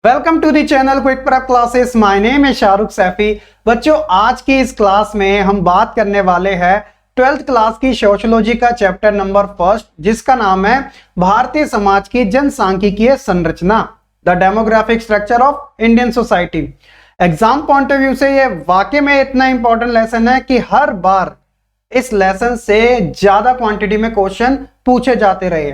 Welcome to the channel quick prep classes. My name है शाहरुख सैफी। बच्चों, आज की इस क्लास में हम बात करने वाले हैं 12th क्लास की सोशियोलॉजी का चैप्टर नंबर फर्स्ट, जिसका नाम है भारतीय समाज की जनसांख्यिकीय संरचना, the demographic structure of Indian society. Exam point of view से ये वाकई में इतना इंपॉर्टेंट लेसन है कि हर बार इस लेसन से ज्यादा क्वांटिटी में क्वेश्चन पूछे जाते रहे।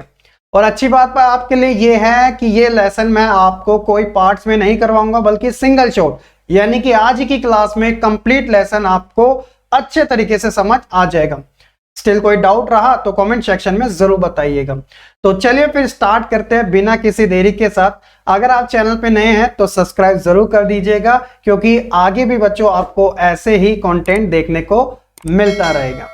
और अच्छी बात आपके लिए ये है कि ये लेसन मैं आपको कोई पार्ट्स में नहीं करवाऊंगा, बल्कि सिंगल शॉट, यानी कि आज की क्लास में कंप्लीट लेसन आपको अच्छे तरीके से समझ आ जाएगा। स्टिल कोई डाउट रहा तो कमेंट सेक्शन में जरूर बताइएगा। तो चलिए फिर स्टार्ट करते हैं बिना किसी देरी के साथ। अगर आप चैनल पे नए हैं तो सब्सक्राइब जरूर कर दीजिएगा, क्योंकि आगे भी बच्चों आपको ऐसे ही कंटेंट देखने को मिलता रहेगा।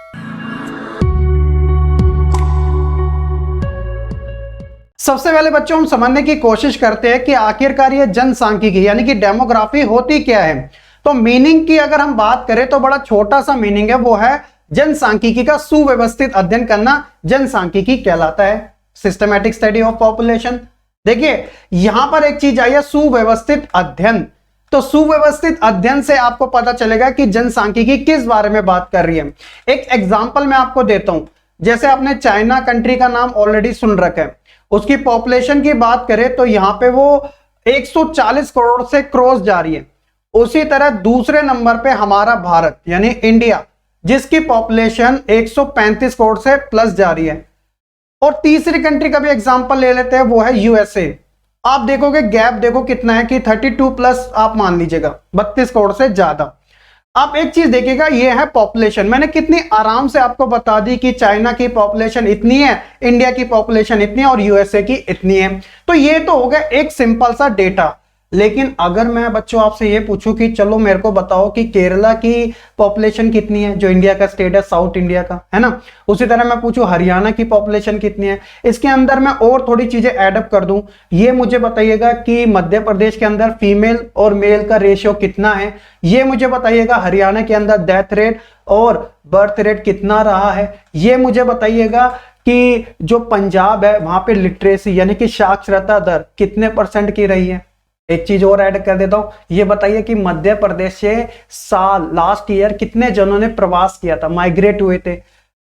सबसे पहले बच्चों हम समझने की कोशिश करते हैं कि आखिरकार ये जनसांख्यिकी यानी कि डेमोग्राफी होती क्या है। तो मीनिंग की अगर हम बात करें तो बड़ा छोटा सा मीनिंग है, वो है जनसांख्यिकी का सुव्यवस्थित अध्ययन करना जनसांख्यिकी कहलाता है, सिस्टमैटिक स्टडी ऑफ पॉपुलेशन। देखिए यहां पर एक चीज आई है, सुव्यवस्थित अध्ययन। तो सुव्यवस्थित अध्ययन से आपको पता चलेगा कि जनसांख्यिकी किस बारे में बात कर रही है। एक एग्जाम्पल मैं आपको देता हूं। जैसे आपने चाइना कंट्री का नाम ऑलरेडी सुन रखा है, उसकी पॉपुलेशन की बात करें तो यहां पे वो 140 करोड़ से क्रॉस जा रही है। उसी तरह दूसरे नंबर पे हमारा भारत यानी इंडिया, जिसकी पॉपुलेशन 135 करोड़ से प्लस जा रही है। और तीसरी कंट्री का भी एग्जांपल ले लेते हैं, वो है यूएसए। आप देखोगे गैप देखो कितना है कि 32 प्लस आप मान लीजिएगा, 32 करोड़ से ज्यादा। आप एक चीज देखिएगा, ये है पॉपुलेशन। मैंने कितनी आराम से आपको बता दी कि चाइना की पॉपुलेशन इतनी है, इंडिया की पॉपुलेशन इतनी है और यूएसए की इतनी है। तो ये तो हो गया एक सिंपल सा डेटा। लेकिन अगर मैं बच्चों आपसे ये पूछूं कि चलो मेरे को बताओ कि केरला की पॉपुलेशन कितनी है, जो इंडिया का स्टेट है, साउथ इंडिया का, है ना। उसी तरह मैं पूछूं हरियाणा की पॉपुलेशन कितनी है, इसके अंदर मैं और थोड़ी चीजें एडअप कर दूं। ये मुझे बताइएगा कि मध्य प्रदेश के अंदर फीमेल और मेल का रेशियो कितना है। ये मुझे बताइएगा हरियाणा के अंदर डेथ रेट और बर्थ रेट कितना रहा है। ये मुझे बताइएगा कि जो पंजाब है वहां पे लिटरेसी यानी कि साक्षरता दर कितने % की रही है। एक चीज और ऐड कर देता हूं, ये बताइए कि मध्य प्रदेश से लास्ट ईयर कितने जनों ने प्रवास किया था, माइग्रेट हुए थे।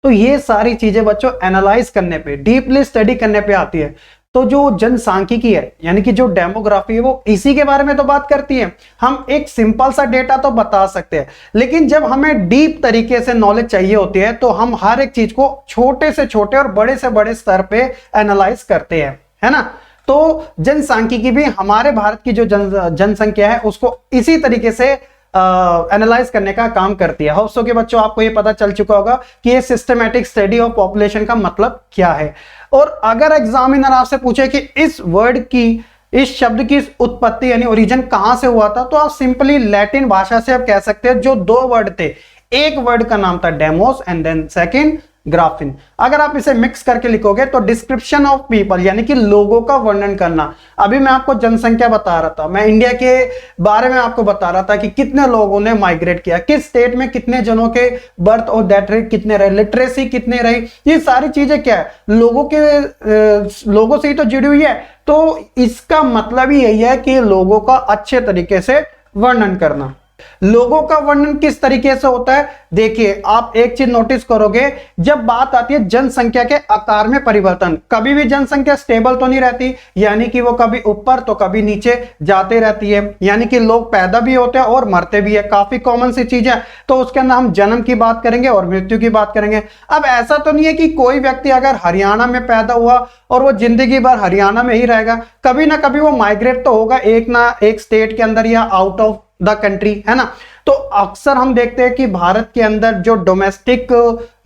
तो ये सारी चीजें बच्चों एनालाइज करने पे, डीपली स्टडी करने पे आती है। तो जो जनसांख्यिकी है यानी कि जो डेमोग्राफी है, वो इसी के बारे में तो बात करती है। हम एक सिंपल सा डेटा तो बता सकते हैं, लेकिन जब हमें डीप तरीके से नॉलेज चाहिए होती है तो हम हर एक चीज को छोटे से छोटे और बड़े से बड़े स्तर पे एनालाइज करते हैं, है ना। तो जनसांख्यिकी भी हमारे भारत की जो जनसंख्या है उसको इसी तरीके से एनालाइज करने का काम करती है। होप्स के बच्चों आपको ये पता चल चुका होगा कि ये सिस्टमैटिक स्टडी ऑफ पॉपुलेशन का मतलब क्या है। और अगर एग्जामिनर आपसे पूछे कि इस वर्ड की, इस शब्द की उत्पत्ति यानी ओरिजिन कहां से हुआ था, तो आप सिंपली लैटिन भाषा से आप कह सकते हैं। जो दो वर्ड थे, एक वर्ड का नाम था demos and then second graphene. अगर आप इसे मिक्स करके लिखोगे तो डिस्क्रिप्शन ऑफ पीपल यानी कि लोगों का वर्णन करना। अभी मैं आपको जनसंख्या बता रहा था, मैं इंडिया के बारे में आपको बता रहा था कि कितने लोगों ने माइग्रेट किया, किस स्टेट में कितने जनों के बर्थ और डेथ रेट कितने रहे, लिटरेसी कितने रही। ये सारी चीजें क्या है, लोगों से ही तो जुड़ी हुई है। तो इसका मतलब ही यही है कि लोगों का अच्छे तरीके से वर्णन करना। लोगों का वर्णन किस तरीके से होता है, देखिए आप एक चीज नोटिस करोगे, जब बात आती है जनसंख्या के आकार में परिवर्तन, कभी भी जनसंख्या स्टेबल तो नहीं रहती, यानी कि वो कभी ऊपर तो कभी नीचे जाते रहती है। यानी कि लोग पैदा भी होते हैं और मरते भी है, काफी कॉमन सी चीज है। तो उसके अंदर हम जन्म की बात करेंगे और मृत्यु की बात करेंगे। अब ऐसा तो नहीं है कि कोई व्यक्ति अगर हरियाणा में पैदा हुआ और वो जिंदगी भर हरियाणा में ही रहेगा, कभी ना कभी वो माइग्रेट तो होगा एक ना एक स्टेट के अंदर या आउट ऑफ द कंट्री, है ना। तो अक्सर हम देखते हैं कि भारत के अंदर जो डोमेस्टिक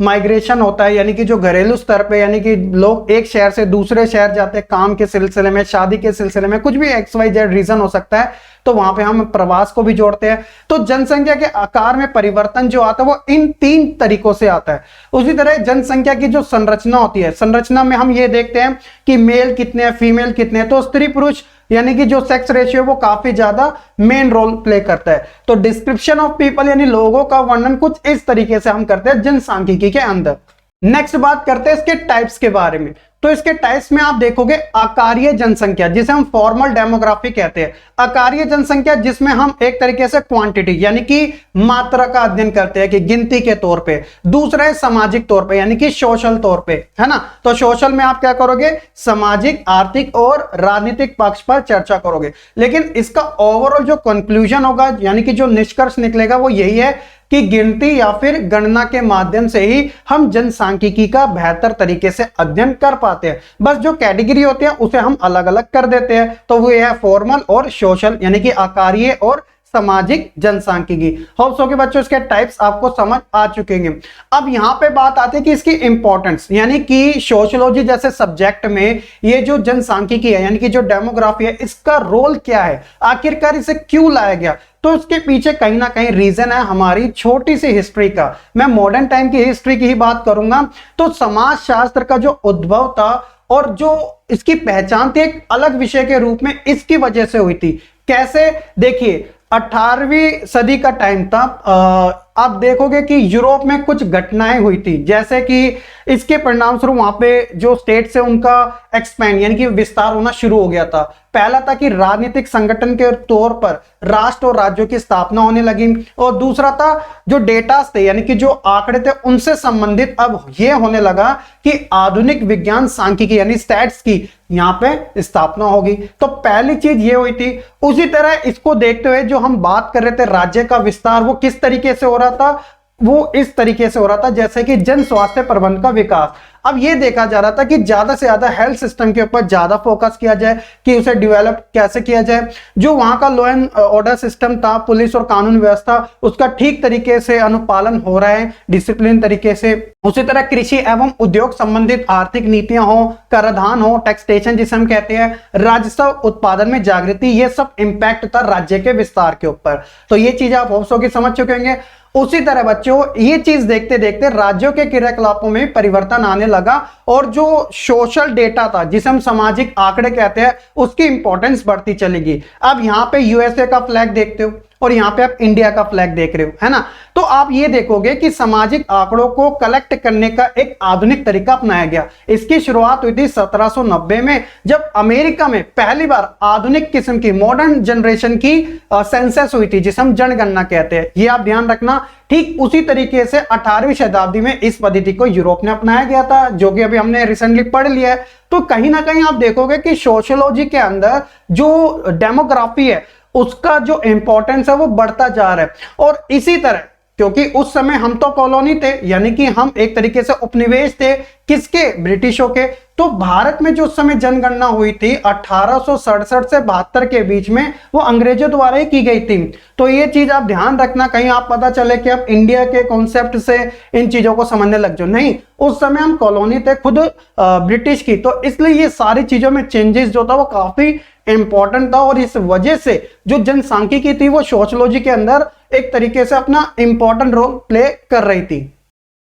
माइग्रेशन होता है, यानी कि जो घरेलू स्तर पे, यानी कि लोग एक शहर से दूसरे शहर जाते हैं काम के सिलसिले में, शादी के सिलसिले में, कुछ भी XYZ रीजन हो सकता है, तो वहां पे हम प्रवास को भी जोड़ते हैं। तो जनसंख्या के आकार में परिवर्तन जो आता है वो इन 3 तरीकों से आता है। उसी तरह जनसंख्या की जो संरचना होती है, संरचना में हम ये देखते हैं कि मेल कितने हैं, फीमेल कितने हैं। तो स्त्री पुरुष यानी कि जो सेक्स रेशियो वो काफी ज्यादा मेन रोल प्ले करता है। तो डिस्क्रिप्शन ऑफ पीपल यानी लोगों का वर्णन कुछ इस तरीके से हम करते हैं जनसांख्यिकी के अंदर। नेक्स्ट बात करते हैं इसके टाइप्स के बारे में। तो इसके टाइप्स में आप देखोगे आकारीय जनसंख्या, जिसे हम फॉर्मल डेमोग्राफी कहते हैं। आकारीय जनसंख्या जिसमें हम एक तरीके से क्वांटिटी यानी कि मात्रा का अध्ययन करते हैं कि गिनती के तौर पे। दूसरा है सामाजिक तौर पे यानी कि सोशल तौर पे, है ना। तो सोशल में आप क्या करोगे, सामाजिक, आर्थिक और राजनीतिक पक्ष पर चर्चा करोगे। लेकिन इसका ओवरऑल जो कंक्लूजन होगा यानी कि जो निष्कर्ष निकलेगा वो यही है कि गिनती या फिर गणना के माध्यम से ही हम जनसांख्यिकी का बेहतर तरीके से अध्ययन कर पाते हैं। बस जो कैटेगरी होती है उसे हम अलग अलग कर देते हैं। तो वो है फॉर्मल और सोशल यानी कि आकारीय और सामाजिक जनसांख्यिकी। होप सो के बच्चों इसके टाइप्स आपको समझ आ चुके हैं। अब यहां पे बात आती है कि इसकी इंपॉर्टेंस, यानी कि सोशियोलॉजी जैसे सब्जेक्ट में ये जो जनसांख्यिकी है यानी कि जो डेमोग्राफी है, इसका रोल क्या है, आखिरकार इसे क्यों लाया गया। तो उसके पीछे कहीं ना कहीं रीजन है हमारी छोटी सी हिस्ट्री का। मैं मॉडर्न टाइम की हिस्ट्री की ही बात करूंगा। तो समाज शास्त्र का जो उद्भव था और जो इसकी पहचान थी एक अलग विषय के रूप में, इसकी वजह से हुई थी। कैसे, देखिए 18वीं सदी का टाइम था। आप देखोगे कि यूरोप में कुछ घटनाएं हुई थी, जैसे कि इसके परिणाम स्वरूप वहां पे जो स्टेट से उनका एक्सपैंड यानी कि विस्तार होना शुरू हो गया था। पहला था कि राजनीतिक संगठन के तौर पर राष्ट्र और राज्यों की स्थापना होने लगी, और दूसरा था जो डेटा थे यानी कि जो आंकड़े थे उनसे संबंधित अब यह होने लगा कि आधुनिक विज्ञान सांख्यिकी यानी स्टैट्स की यहाँ पे स्थापना होगी। तो पहली चीज ये हुई थी। उसी तरह इसको देखते हुए जो हम बात कर रहे थे राज्य का विस्तार, वो किस तरीके से हो रहा था, वो इस तरीके से हो रहा था जैसे कि जन स्वास्थ्य प्रबंधन का विकास। अब ये देखा जा रहा था कि ज्यादा से ज्यादा हेल्थ सिस्टम के ऊपर ज्यादा फोकस किया जाए कि उसे डेवलप कैसे किया जाए। जो वहां का लॉ एंड ऑर्डर सिस्टम था, पुलिस और कानून व्यवस्था, उसका ठीक तरीके से अनुपालन हो रहा है डिसिप्लिन तरीके से। उसी तरह कृषि एवं उद्योग संबंधित आर्थिक नीतियां हो, कराधान हो, टैक्सेशन जिसे हम कहते हैं, राजस्व उत्पादन में जागृति, ये सब इंपैक्ट था राज्य के विस्तार के ऊपर। तो ये चीज आप होप्स हो कि समझ चुके होंगे। उसी तरह बच्चों ये चीज देखते देखते राज्यों के क्रियाकलापों में परिवर्तन आने लगा, और जो सोशल डेटा था जिसे हम सामाजिक आंकड़े कहते हैं उसकी इंपॉर्टेंस बढ़ती चलेगी। अब यहाँ पे यूएसए का फ्लैग देखते हो और यहाँ पे आप इंडिया का फ्लैग देख रहे हो, है ना। तो आप ये देखोगे कि सामाजिक आंकड़ों को कलेक्ट करने का एक आधुनिक तरीका अपनाया गया। इसकी शुरुआत हुई थी 1790 में, जब अमेरिका में पहली बार आधुनिक किस्म की मॉडर्न जनरेशन की सेंसस हुई थी जिसे हम जनगणना कहते हैं। ये आप ध्यान रखना। ठीक उसी तरीके से 18वीं शताब्दी में इस पद्धति को यूरोप ने अपनाया गया था, जो कि अभी हमने रिसेंटली पढ़ लिया है। तो कहीं ना कहीं आप देखोगे कि सोशियोलॉजी के अंदर जो डेमोग्राफी है उसका जो इंपॉर्टेंस है वो बढ़ता जा रहा है। और इसी तरह क्योंकि उस समय हम तो कॉलोनी थे यानी कि हम एक तरीके से उपनिवेश थे, किसके, ब्रिटिशों के। तो भारत में जो उस समय जनगणना हुई थी 1867 से 72 के बीच में, वो अंग्रेजों द्वारा ही की गई थी। तो ये चीज आप ध्यान रखना, कहीं आप पता चले कि आप इंडिया के कॉन्सेप्ट से इन चीजों को समझने लग जाओ। नहीं, उस समय हम कॉलोनी थे खुद ब्रिटिश की, तो इसलिए ये सारी चीजों में चेंजेस जो था वो काफी इंपॉर्टेंट था। और इस वजह से जो जनसांख्यिकी थी वो सोशियोलॉजी के अंदर एक तरीके से अपना इंपॉर्टेंट रोल प्ले कर रही थी।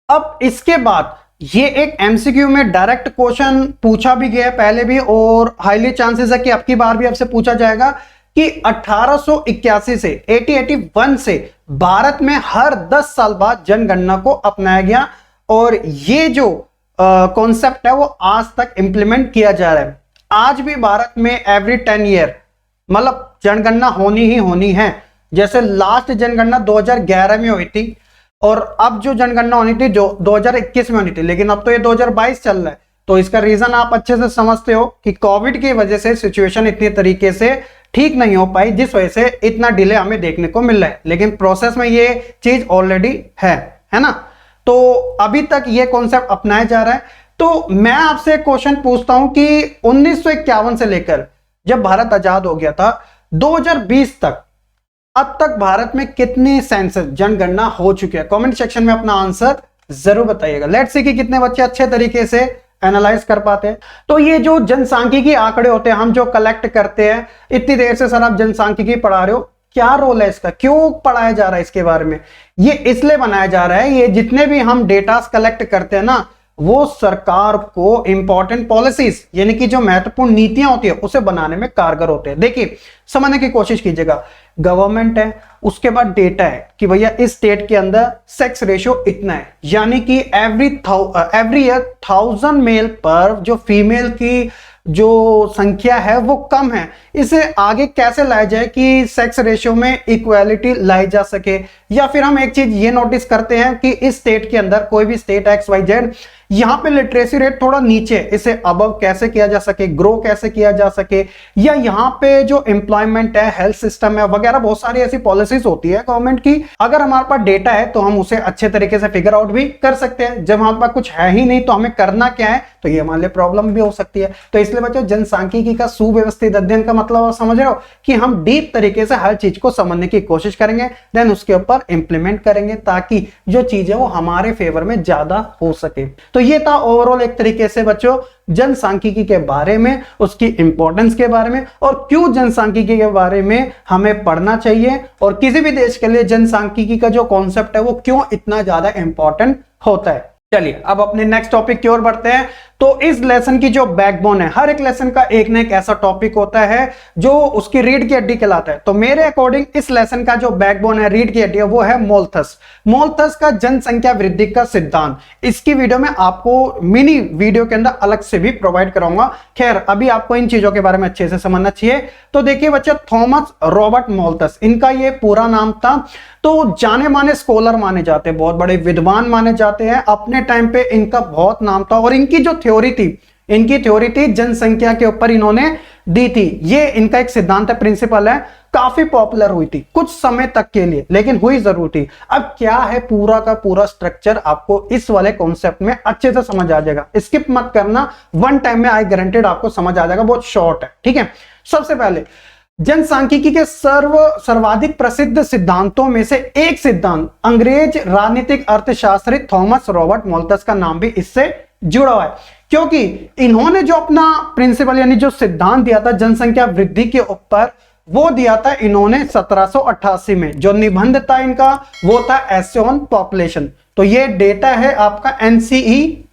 अब इसके बाद ये एक एमसीक्यू में डायरेक्ट क्वेश्चन पूछा भी गया पहले भी, और हाईली चांसेस है कि अब की बार भी आपसे पूछा जाएगा कि 1881 से 1881 से भारत में हर 10 साल बाद जनगणना को अपनाया गया, और ये जो कॉन्सेप्ट है वो आज तक इंप्लीमेंट किया जा रहा है। आज भी भारत में एवरी 10 ईयर मतलब जनगणना होनी ही होनी है। जैसे लास्ट जनगणना 2011 में हुई थी, और अब जो जनगणना होनी थी जो 2021 में होनी थी, लेकिन अब तो ये 2022 चल रहा है। तो इसका रीजन आप अच्छे से समझते हो कि कोविड की वजह से सिचुएशन इतनी तरीके से ठीक नहीं हो पाई, जिस वजह से इतना डिले हमें देखने को मिल रहा है। लेकिन प्रोसेस में ये चीज ऑलरेडी है ना। तो अभी तक ये कॉन्सेप्ट अपनाया जा रहा है। तो मैं आपसे क्वेश्चन पूछता हूं कि 1951 से लेकर जब भारत आजाद हो गया था 2020 तक, अब तक भारत में कितनी सेंसस जनगणना हो चुकी है? कमेंट सेक्शन में अपना आंसर जरूर बताइएगा। लेट्स सी कि कितने बच्चे अच्छे तरीके से एनालाइज कर पाते हैं। तो ये जो जनसांख्यिकी आंकड़े होते हैं हम जो कलेक्ट करते हैं, इतनी देर से सर आप जनसांख्यिकी पढ़ा रहे हो, क्या रोल है इसका, क्यों पढ़ाया जा रहा है इसके बारे में? ये इसलिए बनाया जा रहा है, ये जितने भी हम डेटा कलेक्ट करते हैं ना, वो सरकार को इंपॉर्टेंट पॉलिसीज यानी कि जो महत्वपूर्ण नीतियां होती है उसे बनाने में कारगर होते हैं। देखिए समझने की कोशिश कीजिएगा, गवर्नमेंट है, उसके बाद डेटा है कि भैया इस स्टेट के अंदर सेक्स रेशियो इतना है, यानी कि एवरी ईयर 1000 मेल पर जो फीमेल की जो संख्या है वो कम है। इसे आगे कैसे लाया जाए कि सेक्स रेशियो में इक्वालिटी लाई जा सके। या फिर हम एक चीज ये नोटिस करते हैं कि इस स्टेट के अंदर कोई भी स्टेट XYZ, यहां पे लिटरेसी रेट थोड़ा नीचे, इसे अबव कैसे किया जा सके, ग्रो कैसे किया जा सके, या यहाँ पे जो एम्प्लॉयमेंट है, हेल्थ सिस्टम है वगैरह, बहुत सारी ऐसी पॉलिसीज होती है गवर्नमेंट की। अगर हमारे पास डेटा है तो हम उसे अच्छे तरीके से फिगर आउट भी कर सकते हैं। जब हमारे पास कुछ है ही नहीं तो हमें करना क्या है, तो ये हमारे लिए प्रॉब्लम भी हो सकती है। तो इसलिए बच्चों जनसांख्यिकी का सुव्यवस्थित अध्ययन का मतलब आप समझ रहे हो कि हम डीप तरीके से हर चीज को समझने की कोशिश करेंगे, देन उसके ऊपर इंप्लीमेंट करेंगे ताकि जो चीज है वो हमारे फेवर में ज्यादा हो सके। तो ये था ओवरऑल एक तरीके से बच्चों जनसांख्यिकी के बारे में, उसकी इंपॉर्टेंस के बारे में, और क्यों जनसांख्यिकी के बारे में हमें पढ़ना चाहिए, और किसी भी देश के लिए जनसांख्यिकी का जो कॉन्सेप्ट है वो क्यों इतना ज्यादा इंपॉर्टेंट होता है। चलिए अब अपने नेक्स्ट टॉपिक की ओर बढ़ते हैं। तो इस लेसन की जो बैकबोन है, हर एक लेसन का एक ना एक ऐसा टॉपिक होता है जो उसकी रीढ़ की हड्डी कहलाता है। तो मेरे अकॉर्डिंग इस लेसन का जो बैकबोन है, रीढ़ की हड्डी है, वो है मोल्थस। मोल्थस का जनसंख्या वृद्धि का सिद्धांत। इसकी वीडियो में आपको मिनी वीडियो के अंदर अलग से भी प्रोवाइड कराऊंगा। खैर अभी आपको इन चीजों के बारे में अच्छे से समझना चाहिए। तो देखिए बच्चे, थॉमस रॉबर्ट मोल्थस इनका ये पूरा नाम था। तो जाने माने स्कॉलर माने जाते हैं, बहुत बड़े विद्वान माने जाते हैं। अपने टाइम पे इनका बहुत नाम था, और इनकी जो थ्योरी थी जनसंख्या के ऊपर इन्होंने दी थी। ये इनका एक सिद्धांत है, प्रिंसिपल है, काफी पॉपुलर हुई थी कुछ समय तक के लिए, लेकिन हुई जरूर थी। अब क्या है पूरा का पूरा स्ट्रक्चर आपको इस वाले कॉन्सेप्ट में अच्छे से समझ आ जाएगा, स्किप मत करना, वन टाइम में आई गारंटेड आपको समझ आ जाएगा, बहुत शॉर्ट है, ठीक है। सबसे पहले जनसांख्यिकी के सर्वाधिक प्रसिद्ध सिद्धांतों में से एक सिद्धांत अंग्रेज राजनीतिक अर्थशास्त्री थॉमस रॉबर्ट मोल्थस का नाम भी इससे जुड़ा हुआ है, क्योंकि इन्होंने जो अपना प्रिंसिपल यानी जो सिद्धांत दिया था जनसंख्या वृद्धि के ऊपर, वो दिया था इन्होंने 1788 में। जो निबंध था इनका वो था एसे ऑन पॉपुलेशन। तो ये डेटा है आपका NCERT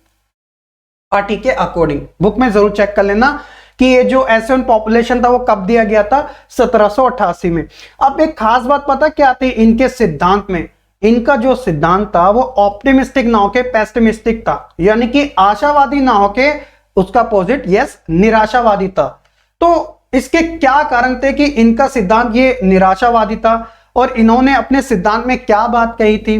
के अकॉर्डिंग, बुक में जरूर चेक कर लेना कि ये जो एसे ऑन पॉपुलेशन था वो कब दिया गया था, 1788 में। अब एक खास बात पता क्या थी इनके सिद्धांत में, इनका जो सिद्धांत था वो ऑप्टिमिस्टिक ना होके पेसिमिस्टिक था, यानी कि आशावादी ना होके उसका अपोजिट यस निराशावादी था। तो इसके क्या कारण थे कि इनका सिद्धांत ये निराशावादी था, और इन्होंने अपने सिद्धांत में क्या बात कही थी।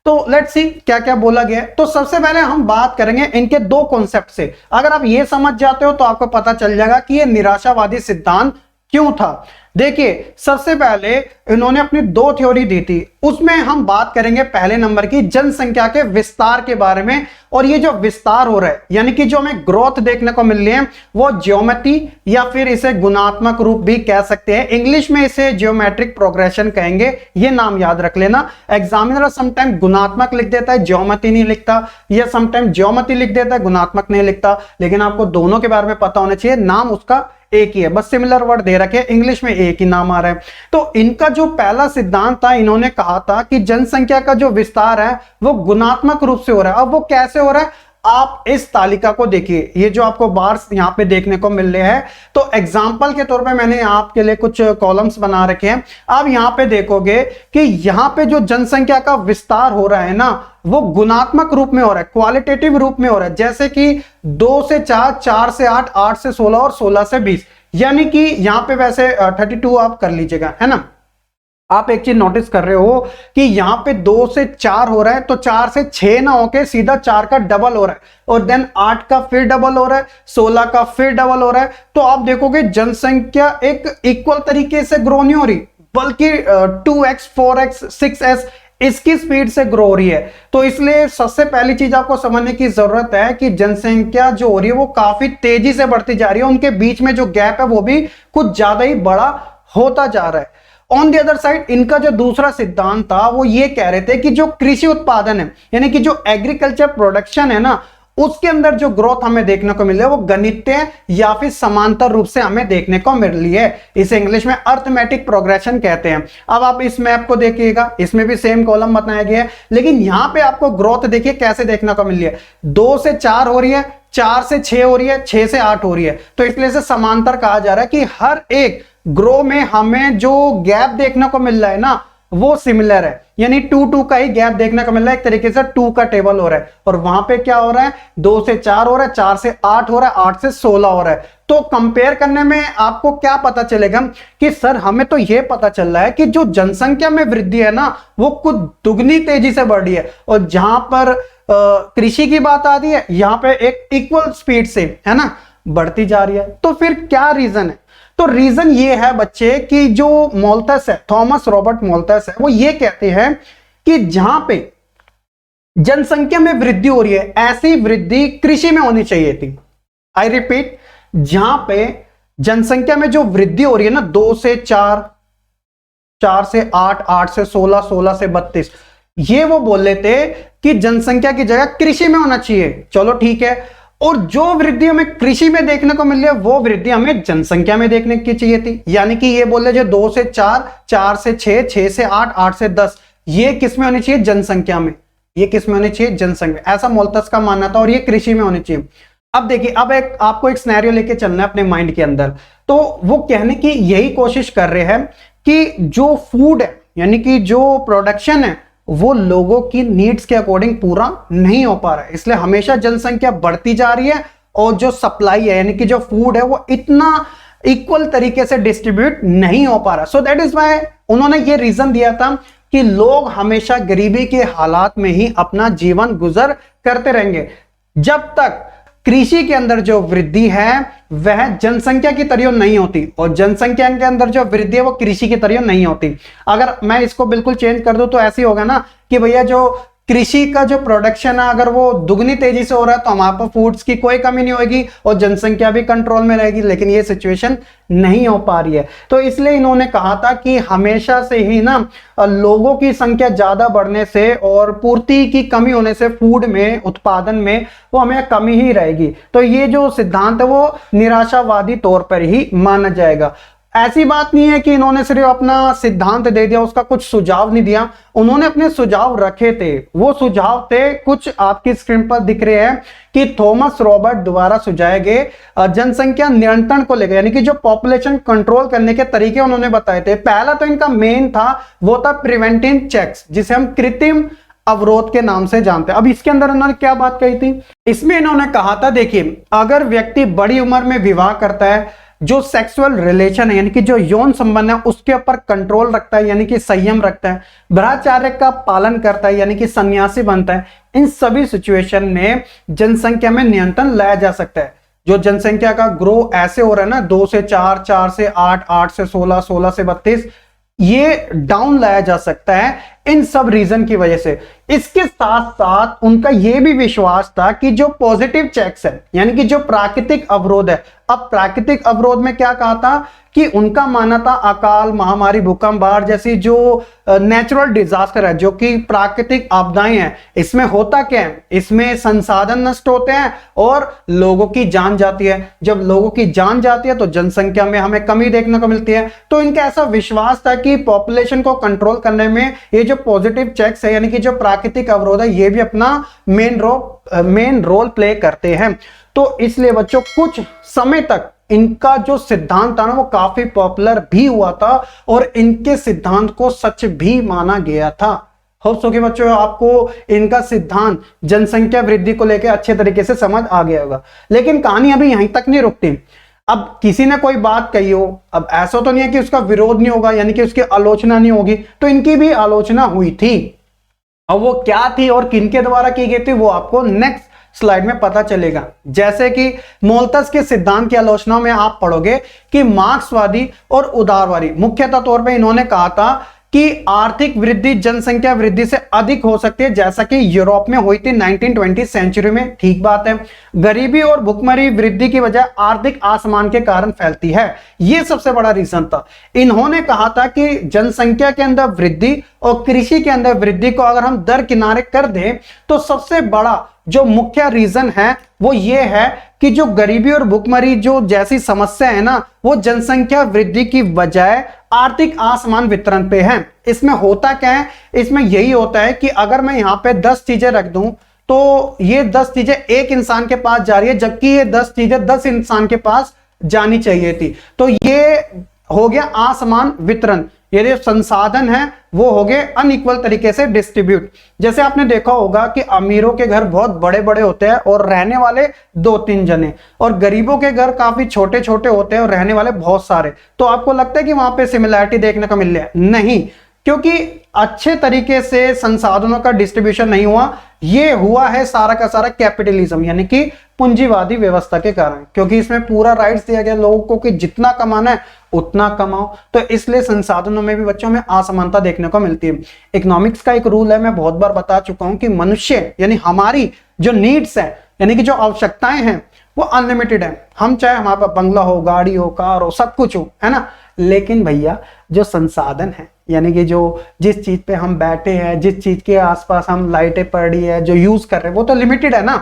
तो लेट्स सी क्या क्या बोला गया। तो सबसे पहले हम बात करेंगे इनके दो कॉन्सेप्ट से। अगर आप ये समझ जाते हो तो आपको पता चल जाएगा कि ये निराशावादी सिद्धांत क्यों था। देखिए सबसे पहले इन्होंने अपनी दो थ्योरी दी थी, उसमें हम बात करेंगे पहले नंबर की जनसंख्या के विस्तार के बारे में। और ये जो विस्तार हो रहा है यानी कि जो हमें ग्रोथ देखने को मिल रही है वो ज्योमेट्री या फिर इसे गुणात्मक रूप भी कह सकते हैं, इंग्लिश में इसे जियोमेट्रिक प्रोग्रेशन कहेंगे, ये नाम याद रख लेना। एग्जामिनर समटाइम गुणात्मक लिख देता है, ज्योमेट्री नहीं लिखता, या समटाइम ज्योमेट्री लिख देता है, गुणात्मक नहीं लिखता। लेकिन आपको दोनों के बारे में पता होना चाहिए, नाम उसका एक ही है, बस सिमिलर वर्ड दे रखे, इंग्लिश में एक ही नाम आ रहा है। तो इनका जो पहला सिद्धांत था, इन्होंने कहा था कि जनसंख्या का जो विस्तार है वो गुणात्मक रूप से हो रहा है। अब वो कैसे हो रहा है, आप इस तालिका को देखिए, ये जो आपको बार्स यहां पे देखने को मिल रहे हैं। तो एग्जांपल के तौर पे मैंने आपके लिए कुछ कॉलम्स बना रखे हैं। आप यहां पे देखोगे कि यहां पे जो जनसंख्या का विस्तार हो रहा है ना, वो गुणात्मक रूप में हो रहा है, क्वालिटेटिव रूप में हो रहा है। जैसे कि 2 से 4, 4 से 8, 8 से 16 और 16 से 20, यानी कि यहां पे वैसे 32 आप कर लीजिएगा, है ना। आप एक चीज नोटिस कर रहे हो कि यहां पे 2 से 4 हो रहा है, तो 4 से 6 ना होके सीधा 4 का डबल हो रहा है, और देन 8 का फिर डबल हो रहा है, 16 का फिर डबल हो रहा है। तो आप देखोगे जनसंख्या एक इक्वल तरीके से ग्रो नहीं हो रही, बल्कि 2x 4x 6s इसकी स्पीड से ग्रो हो रही है। तो इसलिए सबसे पहली चीज आपको समझने की जरूरत है कि जनसंख्या जो हो रही है वो काफी तेजी से बढ़ती जा रही है, उनके बीच में जो गैप है वो भी कुछ ज्यादा ही बड़ा होता जा रहा है। ऑन द अदर साइड इनका जो दूसरा सिद्धांत था वो ये कह रहे थे कि जो कृषि उत्पादन है यानी कि जो एग्रीकल्चर प्रोडक्शन है ना, उसके अंदर जो ग्रोथ हमें देखने को मिल रही है वो गणितीय या फिर समांतर रूप से हमें देखने को मिल रही है। इसे इंग्लिश में अर्थमेटिक प्रोग्रेशन कहते हैं। अब आप इस मैप को देखिएगा, इसमें भी सेम कॉलम बनाया गया है, लेकिन यहां पे आपको ग्रोथ देखिए कैसे देखने को मिल रही है। 2 से 4 हो रही है, 4 से 6 हो रही है, 6 से 8 हो रही है। तो इसलिए इसे समांतर कहा जा रहा है कि हर एक ग्रो में हमें जो गैप देखने को मिल रहा है ना वो सिमिलर है, यानी 2 का ही गैप देखने को मिल रहा है। एक तरीके से 2 का टेबल हो रहा है, और वहां पे क्या हो रहा है, 2 से 4 हो रहा है, 4 से 8 हो रहा है, 8 से 16 हो रहा है। तो कंपेयर करने में आपको क्या पता चलेगा कि सर हमें तो यह पता चल रहा है कि जो जनसंख्या में वृद्धि है ना वो कुछ दुगनी तेजी से बढ़ रही है, और जहां पर कृषि की बात आती है यहां पे एक इक्वल स्पीड से है ना बढ़ती जा रही है। तो फिर क्या रीजन है? तो रीजन ये है बच्चे कि जो मोल्थस है, थॉमस रॉबर्ट मोल्थस है, वो ये कहते हैं कि जहां पे जनसंख्या में वृद्धि हो रही है ऐसी वृद्धि कृषि में होनी चाहिए थी। आई रिपीट, जहां पे जनसंख्या में जो वृद्धि हो रही है ना 2 से 4, 4 से 8, 8 से 16, 16 से 32, ये वो बोल रहे थे कि जनसंख्या की जगह कृषि में होना चाहिए। चलो ठीक है, और जो वृद्धि हमें कृषि में देखने को मिल रही है वो वृद्धि हमें जनसंख्या में देखने की चाहिए थी। यानी कि ये बोल रहे जो 2 से 4, 4 से 6, 6 से 8, 8 से 10, ये किस में होनी चाहिए? जनसंख्या में। ये किस में होनी चाहिए? जनसंख्या। ऐसा मोल्थस का मानना था, और ये कृषि में होनी चाहिए। अब देखिए, अब आपको एक सिनेरियो लेके चलना है अपने माइंड के अंदर। तो वो कहने की यही कोशिश कर रहे हैं कि जो फूड है यानी कि जो प्रोडक्शन है वो लोगों की नीड्स के अकॉर्डिंग पूरा नहीं हो पा रहा है, इसलिए हमेशा जनसंख्या बढ़ती जा रही है, और जो सप्लाई है यानी कि जो फूड है वो इतना इक्वल तरीके से डिस्ट्रीब्यूट नहीं हो पा रहा। सो दैट इज व्हाई उन्होंने ये रीजन दिया था कि लोग हमेशा गरीबी के हालात में ही अपना जीवन गुजर करते रहेंगे जब तक कृषि के अंदर जो वृद्धि है वह जनसंख्या की तरह नहीं होती, और जनसंख्या के अंदर जो वृद्धि है वो कृषि की तरह नहीं होती। अगर मैं इसको बिल्कुल चेंज कर दूं तो ऐसे होगा ना कि भैया जो कृषि का जो प्रोडक्शन है अगर वो दुगनी तेजी से हो रहा है तो हमारे पास फूड्स की कोई कमी नहीं होगी और जनसंख्या भी कंट्रोल में रहेगी, लेकिन ये सिचुएशन नहीं हो पा रही है। तो इसलिए इन्होंने कहा था कि हमेशा से ही ना लोगों की संख्या ज्यादा बढ़ने से और पूर्ति की कमी होने से फूड में, उत्पादन में वो हमें कमी ही रहेगी। तो ये जो सिद्धांत है वो निराशावादी तौर पर ही माना जाएगा। ऐसी बात नहीं है कि इन्होंने सिर्फ अपना सिद्धांत दे दिया, उसका कुछ सुझाव नहीं दिया, उन्होंने अपने सुझाव रखे थे। वो सुझाव थे कुछ आपकी स्क्रीन पर दिख रहे हैं कि थॉमस रॉबर्ट द्वारा सुझाए गए जनसंख्या नियंत्रण को लेकर, यानी कि जो पॉपुलेशन कंट्रोल करने के तरीके उन्होंने बताए थे। पहला तो इनका मेन था वो था प्रिवेंटिव चेक्स, जिसे हम कृत्रिम अवरोध के नाम से जानते हैं। अब इसके अंदर उन्होंने क्या बात कही थी? इसमें इन्होंने कहा था देखिए, अगर व्यक्ति बड़ी उम्र में विवाह करता है, जो सेक्सुअल रिलेशन है यानी कि जो यौन संबंध है उसके ऊपर कंट्रोल रखता है यानी कि संयम रखता है, ब्रह्मचर्य का पालन करता है यानी कि सन्यासी बनता है, इन सभी सिचुएशन में जनसंख्या में नियंत्रण लाया जा सकता है। जो जनसंख्या का ग्रो ऐसे हो रहा है ना 2 से 4, 4 से 8, 8 से 16, 16 से 32, ये डाउन लाया जा सकता है इन सब रीजन की वजह से। इसके साथ साथ उनका यह भी विश्वास था कि जो पॉजिटिव चेक्स है यानी कि जो प्राकृतिक अवरोध है, अब प्राकृतिक अवरोध में क्या कहा था कि उनका मानना था अकाल, महामारी, भूकंप, बाढ़ जैसी जो नेचुरल डिजास्टर है, जो कि प्राकृतिक आपदाएं हैं, इसमें होता क्या है, इसमें संसाधन नष्ट होते हैं और लोगों की जान जाती है। जब लोगों की जान जाती है तो जनसंख्या में हमें कमी देखने को मिलती है। तो इनका ऐसा विश्वास था कि पॉपुलेशन को कंट्रोल करने में ये जो पॉजिटिव चेक्स है यानी कि जो प्राकृतिक अवरोध है ये भी अपना मेन रोल प्ले करते हैं। तो इसलिए बच्चों कुछ समय तक इनका जो सिद्धांत था ना वो काफी पॉपुलर भी हुआ था और इनके सिद्धांत को सच भी माना गया था। होप सो कि बच्चों आपको इनका सिद्धांत जनसंख्या वृद्धि को लेकर अच्छे तरीके से समझ आ गया होगा। लेकिन कहानी अभी यहीं तक नहीं रुकती। अब किसी ने कोई बात कही हो, अब ऐसा तो नहीं है कि उसका विरोध नहीं होगा यानी कि उसकी आलोचना नहीं होगी, तो इनकी भी आलोचना हुई थी। अब वो क्या थी और किनके द्वारा की गई थी वो आपको नेक्स्ट स्लाइड में पता चलेगा। जैसे कि मोल्थस के सिद्धांत की आलोचना में आप पढ़ोगे कि मार्क्सवादी और उदारवादी, मुख्यतः तौर पे इन्होंने कहा था कि आर्थिक वृद्धि जनसंख्या वृद्धि से अधिक हो सकती है, जैसा कि यूरोप में हुई थी 1920 सेंचुरी में। ठीक बात है। गरीबी और भुखमरी वृद्धि की वजह आर्थिक असमान के कारण फैलती है, यह सबसे बड़ा रीजन था। इन्होंने कहा था कि जनसंख्या के अंदर वृद्धि और कृषि के अंदर वृद्धि को अगर हम दरकिनारे कर दें तो सबसे बड़ा जो मुख्य रीजन है वो ये है कि जो गरीबी और भुखमरी जो जैसी समस्या है ना, वो जनसंख्या वृद्धि की बजाय आर्थिक असमान वितरण पे है। इसमें होता क्या है, इसमें यही होता है कि अगर मैं यहाँ पे 10 चीजें रख दूं तो ये 10 चीजें एक इंसान के पास जा रही है, जबकि ये 10 चीजें 10 इंसान के पास जानी चाहिए थी। तो ये हो गया असमान वितरण। ये जो संसाधन है वो हो गए अनइक्वल तरीके से डिस्ट्रीब्यूट। जैसे आपने देखा होगा कि अमीरों के घर बहुत बड़े बड़े होते हैं और रहने वाले 2-3 जने, और गरीबों के घर काफी छोटे छोटे होते हैं और रहने वाले बहुत सारे। तो आपको लगता है कि वहां पे सिमिलैरिटी देखने को मिल रहा है? नहीं, क्योंकि अच्छे तरीके से संसाधनों का डिस्ट्रीब्यूशन नहीं हुआ। ये हुआ है सारा का सारा कैपिटलिज्म यानी कि पूंजीवादी व्यवस्था के कारण, क्योंकि इसमें पूरा राइट्स दिया गया लोगों को कि जितना कमाना है उतना कमाओ। तो इसलिए संसाधनों में भी बच्चों में असमानता देखने को मिलती है। इकोनॉमिक्स का एक रूल है, मैं बहुत बार बता चुका हूं कि मनुष्य यानी हमारी जो नीड्स है यानी कि जो आवश्यकताएं हैं वो अनलिमिटेड है। हम चाहे हमारे पास बंगला हो, गाड़ी हो, कार हो, सब कुछ हो, है ना। लेकिन भैया जो संसाधन है यानी कि जो जिस चीज पे हम बैठे हैं, जिस चीज के आसपास हम लाइटें पड़ रही है, जो यूज कर रहे हैं, वो तो लिमिटेड है ना।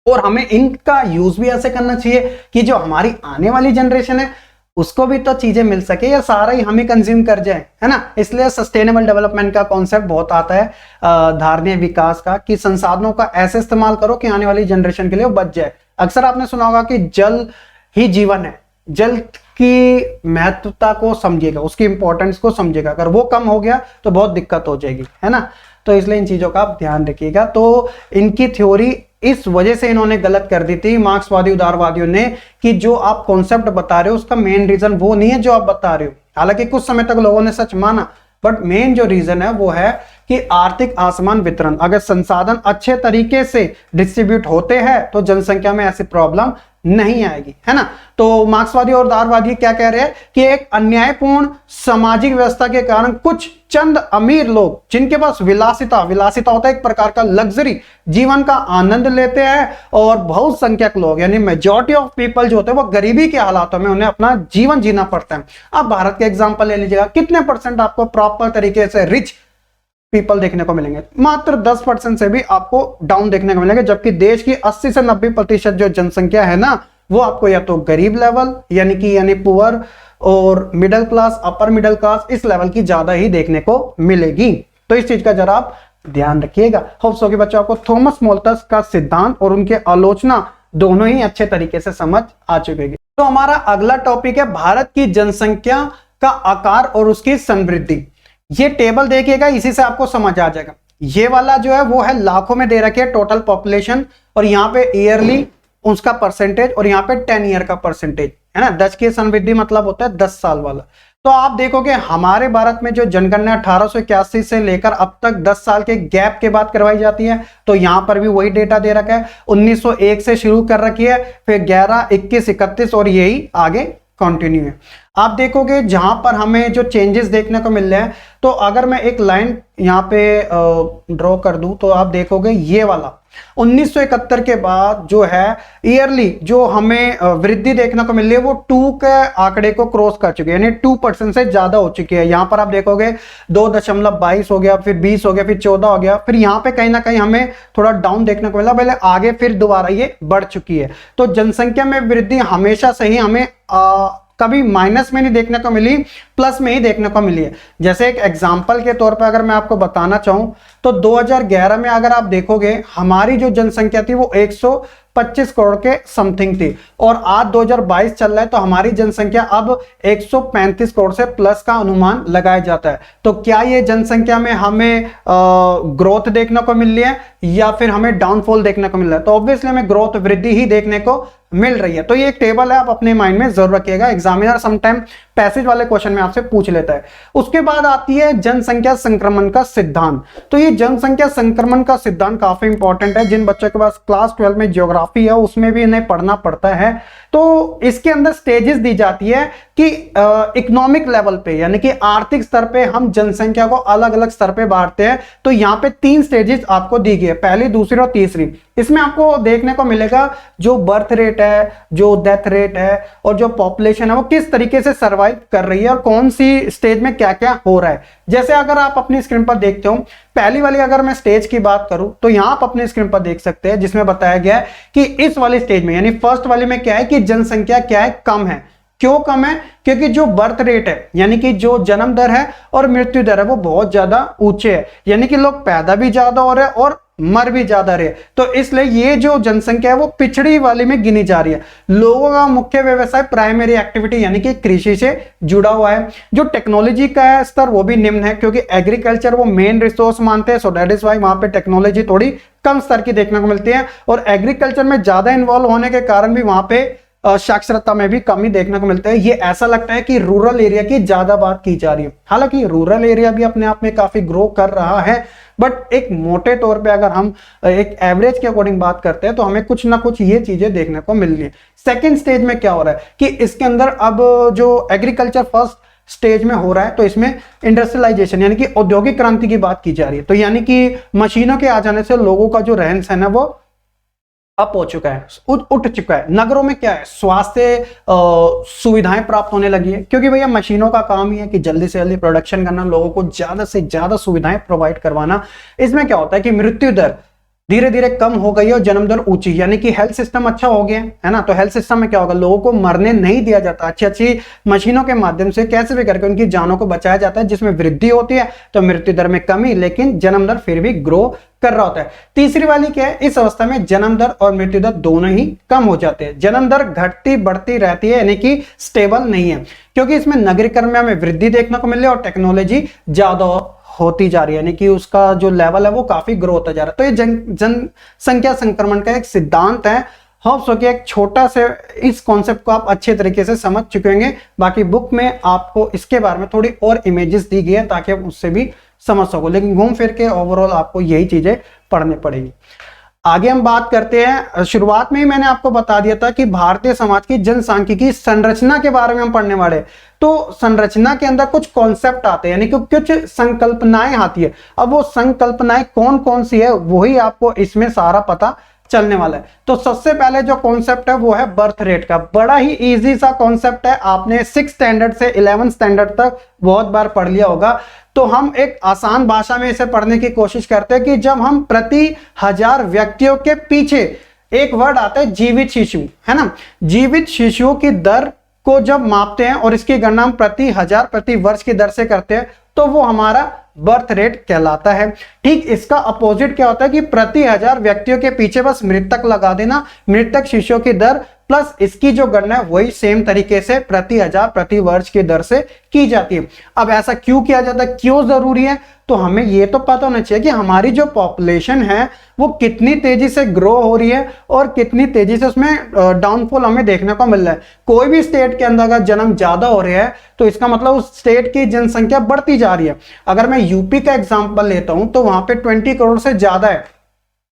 और हमें इनका यूज भी ऐसे करना चाहिए कि जो हमारी आने वाली जनरेशन है उसको भी तो चीजें मिल सके, या सारा ही हमें कंज्यूम कर जाए, है ना। इसलिए सस्टेनेबल डेवलपमेंट का कॉन्सेप्ट बहुत आता है, धारणीय विकास का, कि संसाधनों का ऐसे इस्तेमाल करो कि आने वाली जनरेशन के लिए वो बच जाए। अक्सर आपने सुना होगा कि जल ही जीवन है। जल की महत्वता को समझिएगा, उसकी इंपॉर्टेंस को समझिएगा। अगर वो कम हो गया तो बहुत दिक्कत हो जाएगी, है ना। तो इसलिए इन चीजों का आप ध्यान रखिएगा। तो इनकी थ्योरी इस वजह से इन्होंने गलत कर दी थी मार्क्सवादी उदारवादियों ने, कि जो आप कॉन्सेप्ट बता रहे हो उसका मेन रीजन वो नहीं है जो आप बता रहे हो। हालांकि कुछ समय तक लोगों ने सच माना, बट मेन जो रीजन है वो है कि आर्थिक असमान वितरण। अगर संसाधन अच्छे तरीके से डिस्ट्रीब्यूट होते हैं तो जनसंख्या में ऐसी प्रॉब्लम नहीं आएगी, है ना। तो मार्क्सवादी और उदारवादी क्या कह रहे हैं कि एक अन्यायपूर्ण सामाजिक व्यवस्था के कारण कुछ चंद अमीर लोग जिनके पास विलासिता होता है एक प्रकार का लग्जरी जीवन का आनंद लेते हैं, और बहुत संख्यक लोग यानी मेजॉरिटी ऑफ पीपल जो होते हैं वो गरीबी के हालातों में उन्हें अपना जीवन जीना पड़ता है। आप भारत के एग्जांपल ले लीजिएगा, कितने परसेंट आपको प्रॉपर तरीके से रिच पीपल देखने को मिलेंगे? मात्र 10% से भी आपको डाउन देखने को मिलेंगे, जबकि देश की 80 से 90% जो जनसंख्या है ना, वो आपको या तो गरीब लेवल यानी पुअर और middle class, upper middle class, इस लेवल की ज्यादा ही देखने को मिलेगी। तो इस चीज का जरा आप ध्यान रखिएगा। होप्स हो कि बच्चों आपको थॉमस मोल्थस का सिद्धांत और उनके आलोचना दोनों ही अच्छे तरीके से समझ आ चुकेगी। तो हमारा अगला टॉपिक है भारत की जनसंख्या का आकार और उसकी समृद्धि। ये टेबल देखिएगा, इसी से आपको समझ आ जाएगा। ये वाला जो है वो है लाखों में दे रखे है टोटल पॉपुलेशन, और यहाँ पे ईयरली उसका परसेंटेज, और यहाँ पे 10 ईयर का परसेंटेज, है ना। 10 की समृद्धि मतलब होता है 10 साल वाला। तो आप देखोगे हमारे भारत में जो जनगणना 1881 से लेकर अब तक 10 साल के गैप के बाद करवाई जाती है, तो यहां पर भी वही डेटा दे रखा है। 1901 से शुरू कर रखी है, फिर 11, 21, 31 और यही आगे कंटिन्यू है। आप देखोगे जहां पर हमें जो चेंजेस देखने को मिल रहे हैं, तो अगर मैं एक लाइन यहां पे ड्रॉ कर दूं तो आप देखोगे ये वाला 1971 के बाद जो है ईयरली जो हमें वृद्धि देखने को मिल रही है वो 2 के आंकड़े को क्रॉस कर चुकी है, यानी 2% से ज्यादा हो चुकी है। यहां पर आप देखोगे 2.22 हो गया, फिर 20 हो गया, फिर 14 हो गया, फिर यहां पे कहीं ना कहीं हमें थोड़ा डाउन देखने को मिला, पहले आगे फिर दोबारा ये बढ़ चुकी है। तो जनसंख्या में वृद्धि हमेशा से ही हमें कभी माइनस में नहीं देखने को मिली, प्लस में ही देखने को मिली है। जैसे एक एग्जांपल के तौर पर अगर मैं आपको बताना चाहूं तो 2011 में अगर आप देखोगे हमारी जो जनसंख्या थी वो 125 करोड़ के समथिंग थी, और आज 2022 चल रहा है तो हमारी जनसंख्या अब 135 करोड़ से प्लस का अनुमान लगाया जाता है। तो क्या ये जनसंख्या में हमें ग्रोथ देखने को मिल रही है या फिर हमें डाउनफॉल देखने को मिल रहा है? तो ऑब्वियसली हमें ग्रोथ वृद्धि ही देखने को मिल रही है। तो ये एक टेबल है, आप अपने माइंड में जरूर रखिएगा, एग्जामिनर समटाइम पैसेज वाले क्वेश्चन में आपसे पूछ लेता है। उसके बाद आती है जनसंख्या संक्रमण का सिद्धांत। तो ये जनसंख्या संक्रमण का सिद्धांत काफी इंपॉर्टेंट है, जिन बच्चों के पास क्लास 12 में ज्योग्राफी है उसमें भी इन्हें पढ़ना पड़ता है। तो इसके अंदर स्टेजेस दी जाती है कि इकोनॉमिक लेवल पे यानी कि आर्थिक स्तर पे हम जनसंख्या को अलग अलग स्तर पे बांटते हैं। तो यहाँ पे 3 स्टेजेस आपको दी गई है, पहली, दूसरी और तीसरी। इसमें आपको देखने को मिलेगा जो बर्थ रेट है, जो डेथ रेट है और जो पॉपुलेशन है वो किस तरीके से सर्वाइव कर रही है और कौन सी स्टेज में क्या क्या हो रहा है। जैसे अगर आप अपनी स्क्रीन पर देखते हो, पहली वाली अगर मैं स्टेज की बात करूं तो यहां आप अपनी स्क्रीन पर देख सकते हैं, जिसमें बताया गया है कि इस वाली स्टेज में यानी फर्स्ट वाली में क्या है कि जनसंख्या क्या है, कम है। क्यों कम है? क्योंकि जो बर्थ रेट है यानी कि जो जन्म दर है और मृत्यु दर है वो बहुत ज्यादा ऊंचे है, यानी कि लोग पैदा भी ज्यादा हो रहे हैं और मर भी ज्यादा रहे। तो इसलिए ये जो जनसंख्या है वो पिछड़ी वाली में गिनी जा रही है। लोगों का मुख्य व्यवसाय प्राइमरी एक्टिविटी यानी कि कृषि से जुड़ा हुआ है। जो टेक्नोलॉजी का है स्तर वो भी निम्न है, क्योंकि एग्रीकल्चर वो मेन रिसोर्स मानते हैं। सो दैट इज वाई वहां पे टेक्नोलॉजी थोड़ी कम स्तर की देखने को मिलती है और एग्रीकल्चर में ज्यादा इन्वॉल्व होने के कारण भी वहां पे साक्षरता में भी कमी देखने को मिलता है। ये ऐसा लगता है कि रूरल एरिया की ज्यादा बात की जा रही है, हालांकि रूरल एरिया भी अपने आप में काफी ग्रो कर रहा है, बट एक मोटे तौर पे अगर हम एक एवरेज के अकॉर्डिंग बात करते हैं तो हमें कुछ ना कुछ ये चीजें देखने को मिल रही है। सेकेंड स्टेज में क्या हो रहा है कि इसके अंदर अब जो एग्रीकल्चर फर्स्ट स्टेज में हो रहा है तो इसमें इंडस्ट्रियलाइजेशन यानी कि औद्योगिक क्रांति की बात की जा रही है। तो यानी कि मशीनों के आ जाने से लोगों का जो रहन सहन है वो अप हो चुका है, उठ चुका है। नगरों में क्या है, स्वास्थ्य सुविधाएं प्राप्त होने लगी है, क्योंकि भैया मशीनों का काम ही है कि जल्दी से जल्दी प्रोडक्शन करना, लोगों को ज्यादा से ज्यादा सुविधाएं प्रोवाइड करवाना। इसमें क्या होता है कि मृत्यु दर धीरे धीरे कम हो गई है और जन्म दर ऊंची, यानी कि हेल्थ सिस्टम अच्छा हो गया है ना। तो हेल्थ सिस्टम में क्या होगा, लोगों को मरने नहीं दिया जाता, अच्छी अच्छी मशीनों के माध्यम से कैसे भी करके उनकी जानों को बचाया जाता है, जिसमें वृद्धि होती है तो मृत्यु दर में कमी, लेकिन जन्म दर फिर भी ग्रो कर रहा होता है। तीसरी वाली क्या है, इस अवस्था में जन्म दर और मृत्यु दर दोनों ही कम हो जाते हैं। जन्म दर घटती बढ़ती रहती है यानी कि स्टेबल नहीं है, क्योंकि इसमें नगरीकरण में हमें वृद्धि देखने को मिल रही है और टेक्नोलॉजी ज्यादा होती जा रही है, यानी कि उसका जो लेवल है वो काफी ग्रो होता जा रहा है। तो ये जनसंख्या संक्रमण का एक सिद्धांत है। होप सो कि एक छोटा से इस कॉन्सेप्ट को आप अच्छे तरीके से समझ चुके होंगे। बाकी बुक में आपको इसके बारे में थोड़ी और इमेजेस दी गई है ताकि आप उससे भी समझ सको, लेकिन घूम फिर के ओवरऑल आपको यही चीजें पढ़नी पड़ेगी। आगे हम बात करते हैं, शुरुआत में ही मैंने आपको बता दिया था कि भारतीय समाज की जनसांख्यिकी संरचना के बारे में हम पढ़ने वाले। तो संरचना के अंदर कुछ कॉन्सेप्ट आते हैं यानी कि कुछ संकल्पनाएं आती है। अब वो संकल्पनाएं कौन कौन सी है वही आपको इसमें सारा पता चलने वाला है। तो सबसे पहले जो कॉन्सेप्ट है वो है बर्थ रेट का। बड़ा ही इजी सा कॉन्सेप्ट है, आपने 6 स्टैंडर्ड से 11 स्टैंडर्ड तक बहुत बार पढ़ लिया होगा। तो हम एक आसान भाषा में इसे पढ़ने की कोशिश करते हैं कि जब हम प्रति 1000 व्यक्तियों के पीछे एक वर्ड आता है जीवित शिशु, है ना, जीवित शिशुओं की दर को जब मापते हैं और इसकी गणना हम प्रति 1000 प्रति वर्ष की दर से करते हैं तो वो हमारा बर्थ रेट कहलाता है। ठीक इसका अपोजिट क्या होता है कि प्रति 1000 व्यक्तियों के पीछे बस मृतक लगा देना, मृतक शिशुओं की दर प्लस इसकी जो गणना है वही सेम तरीके से प्रति 1000 प्रति वर्ष की दर से की जाती है। अब ऐसा क्यों किया जाता है, क्यों जरूरी है, तो हमें यह तो पता होना चाहिए कि हमारी जो पॉपुलेशन है वो कितनी तेजी से ग्रो हो रही है और कितनी तेजी से उसमें डाउनफॉल हमें देखने को मिल रहा है। कोई भी स्टेट के अंदर अगर जन्म ज्यादा हो रहा है तो इसका मतलब उस स्टेट की जनसंख्या बढ़ती जा रही है। अगर मैं यूपी का एग्जांपल लेता हूं तो वहां पे 20 करोड़ से ज्यादा है,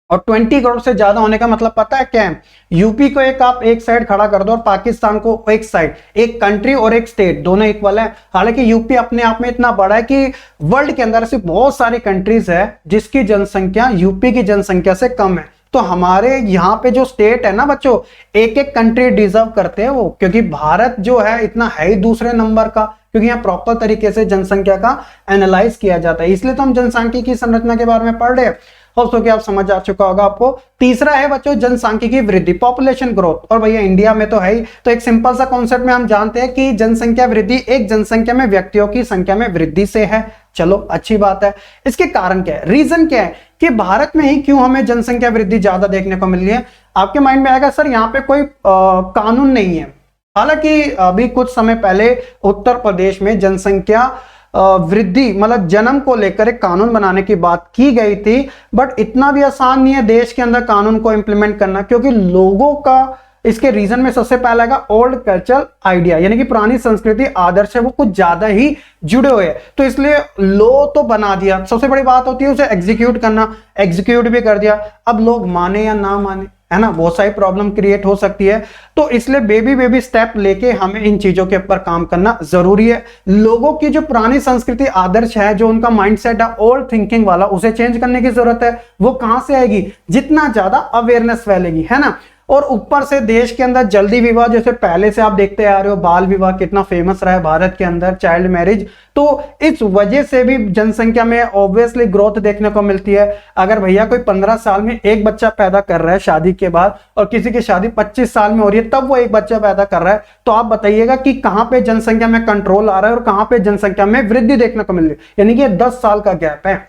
और 20 करोड़ से ज्यादा होने का मतलब पता है क्या है, यूपी को एक आप एक साइड खड़ा कर दो और पाकिस्तान को एक साइड, एक कंट्री और एक स्टेट दोनों इक्वल है। हालांकि यूपी अपने आप में इतना बड़ा है कि वर्ल्ड के अंदर ऐसी बहुत सारी कंट्रीज है जिसकी जनसंख्या यूपी की जनसंख्या से कम है। तो हमारे यहाँ पे जो स्टेट है ना बच्चों, एक एक कंट्री डिजर्व करते हैं वो, क्योंकि भारत जो है इतना है ही दूसरे नंबर का, क्योंकि यहाँ प्रॉपर तरीके से जनसंख्या का एनालाइज किया जाता है। इसलिए तो हम जनसांख्यिकी संरचना के बारे में पढ़ रहे हैं। होप कि आप समझ आ चुका होगा आपको। तीसरा है बच्चों जनसांख्यिकी वृद्धि, पॉपुलेशन ग्रोथ, और भैया इंडिया में तो है ही। तो एक सिंपल सा कॉन्सेप्ट में हम जानते हैं कि जनसंख्या वृद्धि एक जनसंख्या में व्यक्तियों की संख्या में वृद्धि से है। चलो अच्छी बात है। इसके कारण क्या है, रीजन क्या है कि भारत में ही क्यों हमें जनसंख्या वृद्धि ज्यादा देखने को मिल रही है। आपके माइंड में आएगा सर यहाँ पे कोई कानून नहीं है। हालांकि अभी कुछ समय पहले उत्तर प्रदेश में जनसंख्या वृद्धि मतलब जन्म को लेकर एक कानून बनाने की बात की गई थी, बट इतना भी आसान नहीं है देश के अंदर कानून को इंप्लीमेंट करना, क्योंकि लोगों का इसके रीजन में सबसे पहला है ओल्ड कल्चरल आइडिया, यानी कि पुरानी संस्कृति आदर्श है वो कुछ ज्यादा ही जुड़े हुए हैं, तो इसलिए लॉ तो बना दिया, सबसे बड़ी बात होती है उसे एग्जीक्यूट करना, एग्जीक्यूट भी कर दिया। अब लोग माने या ना माने, है ना, बहुत सारी प्रॉब्लम क्रिएट हो सकती है, तो इसलिए बेबी स्टेप लेके हमें इन चीजों के ऊपर काम करना जरूरी है। लोगों की जो पुरानी संस्कृति आदर्श है, जो उनका माइंडसेट है ओल्ड थिंकिंग वाला, उसे चेंज करने की जरूरत है। वो कहां से आएगी? जितना ज्यादा अवेयरनेस फैलेगी, है ना। और ऊपर से देश के अंदर जल्दी विवाह, जैसे पहले से आप देखते आ रहे हो, बाल विवाह कितना फेमस रहा है भारत के अंदर, चाइल्ड मैरिज, तो इस वजह से भी जनसंख्या में ऑब्वियसली ग्रोथ देखने को मिलती है। अगर भैया कोई 15 साल में एक बच्चा पैदा कर रहा है शादी के बाद, और किसी की शादी 25 साल में हो रही है तब वो एक बच्चा पैदा कर रहा है, तो आप बताइएगा कि कहां पे जनसंख्या में कंट्रोल आ रहा है और कहां पे जनसंख्या में वृद्धि देखने को मिल रही है। यानी कि 10 साल का गैप है,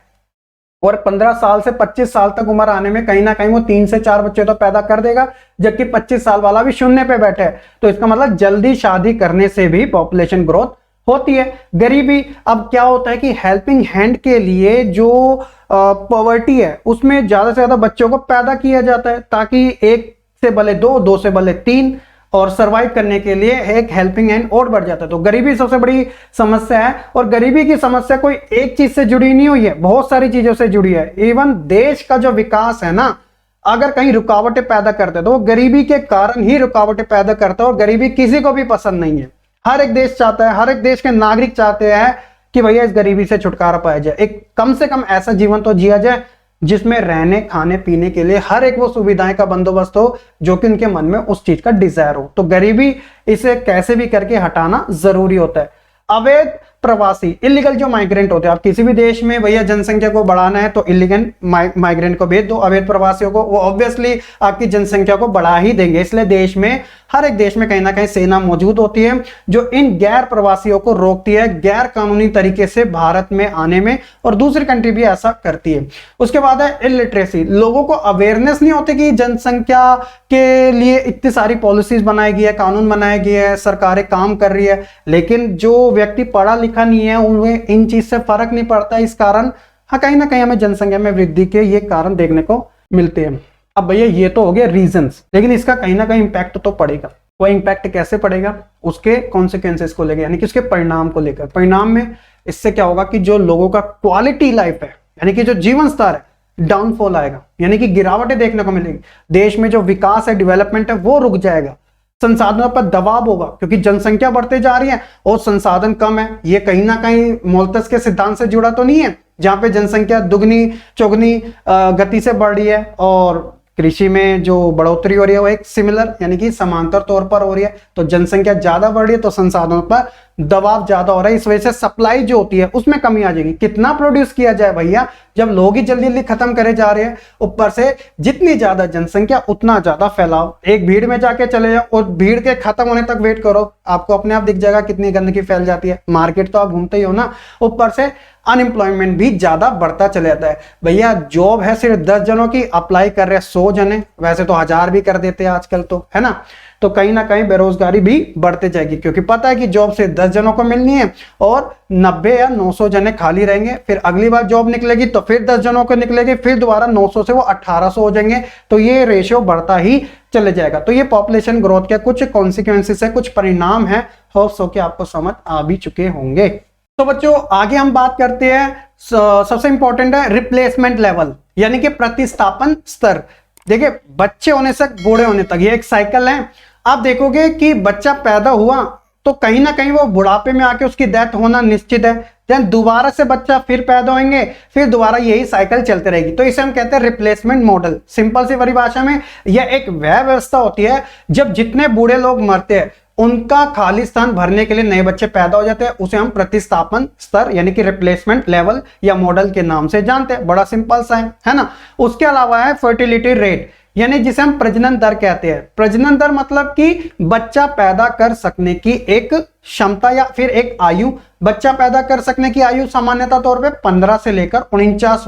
और 15 साल से 25 साल तक उम्र आने में कहीं ना कहीं वो 3 से 4 बच्चे तो पैदा कर देगा, जबकि 25 साल वाला भी शून्य पे बैठे है। तो इसका मतलब जल्दी शादी करने से भी पॉपुलेशन ग्रोथ होती है। गरीबी, अब क्या होता है कि हेल्पिंग हैंड के लिए जो पॉवर्टी है उसमें ज्यादा से ज्यादा बच्चों को पैदा किया जाता है, ताकि एक से भले दो से भले 3, और सरवाइव करने के लिए एक हेल्पिंग हैंड और बढ़ जाता है। तो गरीबी सबसे बड़ी समस्या है, और गरीबी की समस्या कोई एक चीज से जुड़ी नहीं हुई है, बहुत सारी चीजों से जुड़ी है। इवन देश का जो विकास है ना, अगर कहीं रुकावटें पैदा करते हैं तो वो गरीबी के कारण ही रुकावटें पैदा करता है, और गरीबी किसी को भी पसंद नहीं है। हर एक देश चाहता है, हर एक देश के नागरिक चाहते हैं कि भैया इस गरीबी से छुटकारा पाया जाए, एक कम से कम ऐसा जीवन तो जिया जाए जिसमें रहने खाने पीने के लिए हर एक वो सुविधाएं का बंदोबस्त हो जो कि उनके मन में उस चीज का डिजायर हो। तो गरीबी, इसे कैसे भी करके हटाना जरूरी होता है। अवैध प्रवासी, इलीगल जो माइग्रेंट होते हैं, आप किसी भी देश में भैया जनसंख्या को बढ़ाना है तो इलीगल माइग्रेंट को भेज दो, अवैध प्रवासियों को, वो ऑब्वियसली आपकी जनसंख्या को बढ़ा ही देंगे। इसलिए देश में, हर एक देश में कहीं ना कहीं सेना मौजूद होती है जो इन गैर प्रवासियों को रोकती है गैर कानूनी तरीके से भारत में आने में, और दूसरी कंट्री भी ऐसा करती है। उसके बाद है इलिटरेसी, लोगों को अवेयरनेस नहीं होती कि जनसंख्या के लिए इतनी सारी पॉलिसीज बनाई गई है, कानून बनाए गए हैं, सरकारें काम कर रही है, लेकिन जो व्यक्ति पढ़ा लिखा नहीं है उन्हें इन चीज से फर्क नहीं पड़ता। इस कारण हाँ कहीं ना कहीं हमें जनसंख्या में वृद्धि के ये कारण देखने को मिलते हैं। अब भैया ये तो हो गया रीजंस, लेकिन इसका कहीं ना कहीं इंपैक्ट तो पड़ेगा। वो इंपैक्ट कैसे पड़ेगा? उसके कॉन्सिक्वेंसेस को लेकर, यानी कि उसके परिणाम को लेकर। परिणाम में इससे क्या होगा कि जो लोगों का क्वालिटी लाइफ है, यानी कि जो जीवन स्तर है, डाउनफॉल आएगा, यानी कि गिरावटें देखने को मिलेगी। देश में जो विकास है, डेवलपमेंट है, वो रुक जाएगा। संसाधनों पर दबाव होगा क्योंकि जनसंख्या बढ़ते जा रही है और संसाधन कम है। ये कहीं ना कहीं मोल्टस के सिद्धांत से जुड़ा तो नहीं है, जहां पे जनसंख्या दुगनी चौगनी गति से बढ़ रही है और कृषि में जो बढ़ोतरी हो रही है वो एक सिमिलर यानी कि समांतर तौर पर हो रही है। तो जनसंख्या ज्यादा बढ़ रही है तो संसाधनों पर दबाव ज्यादा हो रहा है, इस वजह से सप्लाई जो होती है उसमें कमी आ जाएगी। कितना प्रोड्यूस किया जाए भैया, जब लोग ही जल्दी जल्दी खत्म करे जा रहे हैं। ऊपर से जितनी ज्यादा जनसंख्या उतना ज्यादा फैलाव। एक भीड़ में जाके चले जाओ और भीड़ के खत्म होने तक वेट करो, आपको अपने आप दिख जाएगा कितनी गंदगी फैल जाती है। मार्केट तो आप घूमते ही हो ना। ऊपर से अनएम्प्लॉयमेंट भी ज्यादा बढ़ता चले जाता है। भैया जॉब है सिर्फ 10 जनों की, अप्लाई कर रहे हैं 100 जने, वैसे तो 1000 भी कर देते हैं आजकल तो, है ना। तो कहीं ना कहीं बेरोजगारी भी बढ़ते जाएगी क्योंकि पता है कि जॉब सिर्फ 10 जनों को मिलनी है और 90 या 900 जने खाली रहेंगे। फिर अगली बार जॉब निकलेगी तो फिर 10 जनों को निकलेगी, फिर दोबारा 900 से वो 1800 हो जाएंगे। तो ये रेशियो बढ़ता ही चले जाएगा। तो ये पॉपुलेशन ग्रोथ के कुछ कॉन्सिक्वेंसेस है, कुछ परिणाम है। होप सो कि आपको समझ आ भी चुके होंगे। तो बच्चों आगे हम बात करते हैं, सबसे इंपॉर्टेंट है रिप्लेसमेंट लेवल यानी कि प्रतिस्थापन स्तर। देखिए बच्चे होने से बूढ़े होने तक ये एक साइकिल है। आप देखोगे कि बच्चा पैदा हुआ तो कहीं ना कहीं वो बुढ़ापे में आके उसकी डेथ होना निश्चित है। देन दोबारा से बच्चा फिर पैदा होंगे, फिर दोबारा यही साइकिल चलती रहेगी। तो इसे हम कहते हैं रिप्लेसमेंट मॉडल। सिंपल सी परिभाषा में यह एक वह व्यवस्था होती है जब जितने बूढ़े लोग मरते हैं उनका खाली स्थान भरने के लिए नए बच्चे पैदा हो जाते हैं। उसे हम प्रतिस्थापन स्तर यानी कि रिप्लेसमेंट लेवल या मॉडल के नाम से जानते हैं। बड़ा सिंपल सा है ना। उसके अलावा है फर्टिलिटी रेट यानी जिसे हम प्रजनन दर कहते हैं। प्रजनन दर मतलब कि बच्चा पैदा कर सकने की एक क्षमता या फिर एक आयु। बच्चा पैदा कर सकने की आयु सामान्यतः तौर पे 15 से लेकर 49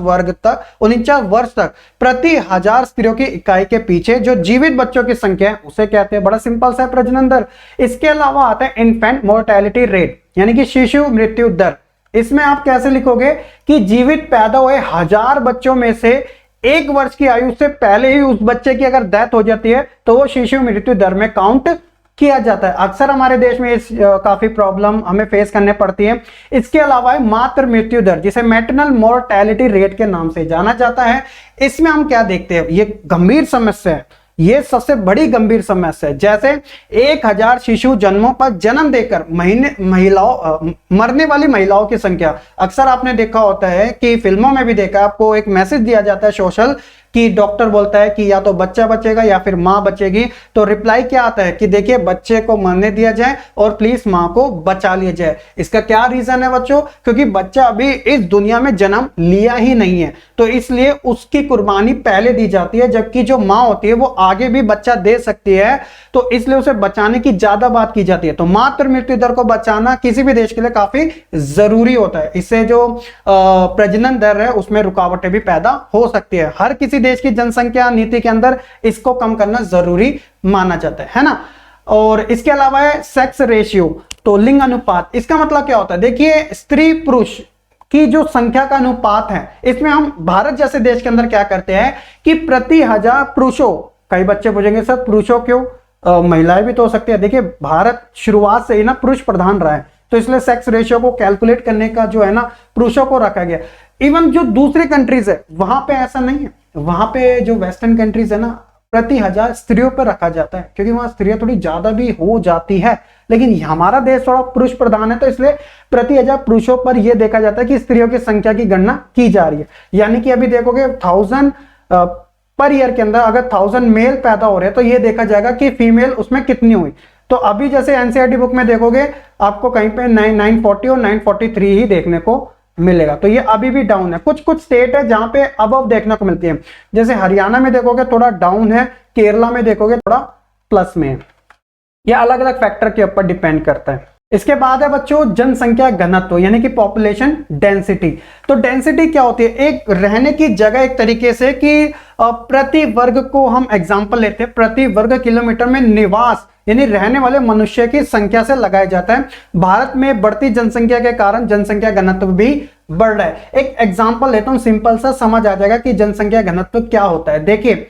वर्ष तक प्रति 1000 स्त्रियों की इकाई के पीछे जो जीवित बच्चों की संख्या है उसे कहते हैं। बड़ा सिंपल सा प्रजनन दर। इसके अलावा आता है इन्फेंट मोर्टेलिटी रेट यानी कि शिशु मृत्यु दर। इसमें आप कैसे लिखोगे कि जीवित पैदा हुए 1000 बच्चों में से 1 वर्ष की आयु से पहले ही उस बच्चे की अगर डेथ हो जाती है तो वो शिशु मृत्यु दर में काउंट किया जाता है। अक्सर हमारे देश में इस काफी प्रॉब्लम हमें फेस करने पड़ती है। इसके अलावा मातृ मृत्यु दर, जिसे मैटरनल मोर्टेलिटी रेट के नाम से जाना जाता है, इसमें हम क्या देखते हैं, ये गंभीर समस्या है, ये सबसे बड़ी गंभीर समस्या है। जैसे 1000 शिशु जन्मों पर जन्म देकर मरने वाली महिलाओं की संख्या, अक्सर आपने देखा होता है कि फिल्मों में भी देखा, आपको एक मैसेज दिया जाता है सोशल कि डॉक्टर बोलता है कि या तो बच्चा बचेगा या फिर मां बचेगी, तो रिप्लाई क्या आता है कि देखिए बच्चे को मरने दिया जाए और प्लीज मां को बचा लिया जाए। इसका क्या रीजन है बच्चों, क्योंकि बच्चा अभी इस दुनिया में जन्म लिया ही नहीं है, तो इसलिए उसकी कुर्बानी पहले दी जाती है, जबकि जो मां होती है वो आगे भी बच्चा दे सकती है, तो इसलिए उसे बचाने की ज्यादा बात की जाती है। तो मातृ मृत्यु दर को बचाना किसी भी देश के लिए काफी जरूरी होता है। इससे जो प्रजनन दर है उसमें रुकावटें भी पैदा हो सकती है। हर किसी देश की जनसंख्या नीति के अंदर इसको कम करना जरूरी माना जाता है ना। और इसके अलावा है सेक्स रेशियो, तो लिंग अनुपात। इसका मतलब क्या होता है, देखिए स्त्री पुरुष की जो संख्या का अनुपात है, इसमें हम भारत जैसे देश के अंदर क्या करते हैं कि प्रति 1000 पुरुषों, कई बच्चे पूछेंगे सर पुरुषों क्यों, महिलाएं भी तो हो सकती है। देखिए भारत शुरुआत से ही ना पुरुष प्रधान रहा है, तो इसलिए सेक्स रेशियो को कैलकुलेट करने का जो है ना पुरुषों को रखा गया। इवन जो दूसरी कंट्रीज है वहां पे ऐसा नहीं है, वहां पे जो वेस्टर्न कंट्रीज है ना प्रति 1000 स्त्रियों पर रखा जाता है, क्योंकि वहां स्त्रियां थोड़ी ज्यादा भी हो जाती है। लेकिन हमारा देश थोड़ा पुरुष प्रधान है, तो इसलिए प्रति 1000 पुरुषों पर यह देखा जाता है कि स्त्रियों की संख्या की गणना की जा रही है। यानी कि अभी देखोगे 1000 पर ईयर के अंदर अगर 1000 मेल पैदा हो रहे हैं तो यह देखा जाएगा कि फीमेल उसमें कितनी हुई। तो अभी जैसे एनसीईआरटी बुक में देखोगे आपको कहीं पे 940 और 943 ही देखने को मिलेगा, तो ये अभी भी डाउन है। कुछ कुछ स्टेट है जहां पे अबव देखने को मिलती है, जैसे हरियाणा में देखोगे थोड़ा डाउन है, केरला में देखोगे थोड़ा प्लस में है। यह अलग अलग फैक्टर के ऊपर डिपेंड करता है। इसके बाद है बच्चों जनसंख्या घनत्व, यानी कि पॉपुलेशन डेंसिटी। तो डेंसिटी क्या होती है, एक रहने की जगह, एक तरीके से कि प्रति वर्ग को हम एग्जांपल लेते हैं, प्रति वर्ग किलोमीटर में निवास यानी रहने वाले मनुष्य की संख्या से लगाया जाता है। भारत में बढ़ती जनसंख्या के कारण जनसंख्या घनत्व भी बढ़ रहा है। एक एग्जांपल लेता हूं, सिंपल सा समझ आ जाएगा कि जनसंख्या घनत्व क्या होता है। देखिए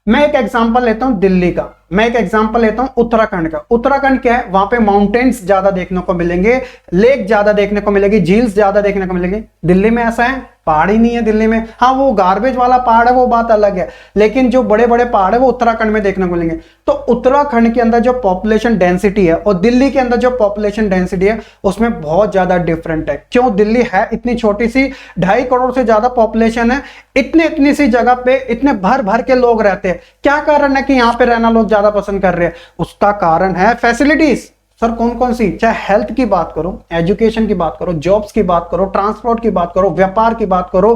मैं एक एग्जांपल लेता हूं दिल्ली का, मैं एक एग्जांपल लेता हूं उत्तराखंड का। उत्तराखंड क्या है, वहां पे माउंटेन्स ज्यादा देखने को मिलेंगे, लेक ज्यादा देखने को मिलेगी, झील्स ज्यादा देखने को मिलेंगे। दिल्ली में ऐसा है, पहाड़ ही नहीं है दिल्ली में। हाँ वो गार्बेज वाला पहाड़ है वो बात अलग है, लेकिन जो बड़े बड़े पहाड़ है वो उत्तराखंड में देखने को मिलेंगे। तो उत्तराखंड के अंदर जो पॉपुलेशन डेंसिटी है और दिल्ली के अंदर जो पॉपुलेशन डेंसिटी है उसमें बहुत ज्यादा डिफरेंट है। क्यों, दिल्ली है इतनी छोटी सी, 2.5 करोड़ से ज्यादा पॉपुलेशन है, इतनी सी जगह पे इतने भर भर के लोग रहते हैं। क्या कारण है कि यहाँ पे रहना लोग ज्यादा पसंद कर रहे हैं? उसका कारण है फैसिलिटीज। सर कौन कौन सी, चाहे हेल्थ की बात करो, एजुकेशन की बात करो, जॉब्स की बात करो, ट्रांसपोर्ट की बात करो, व्यापार की बात करो,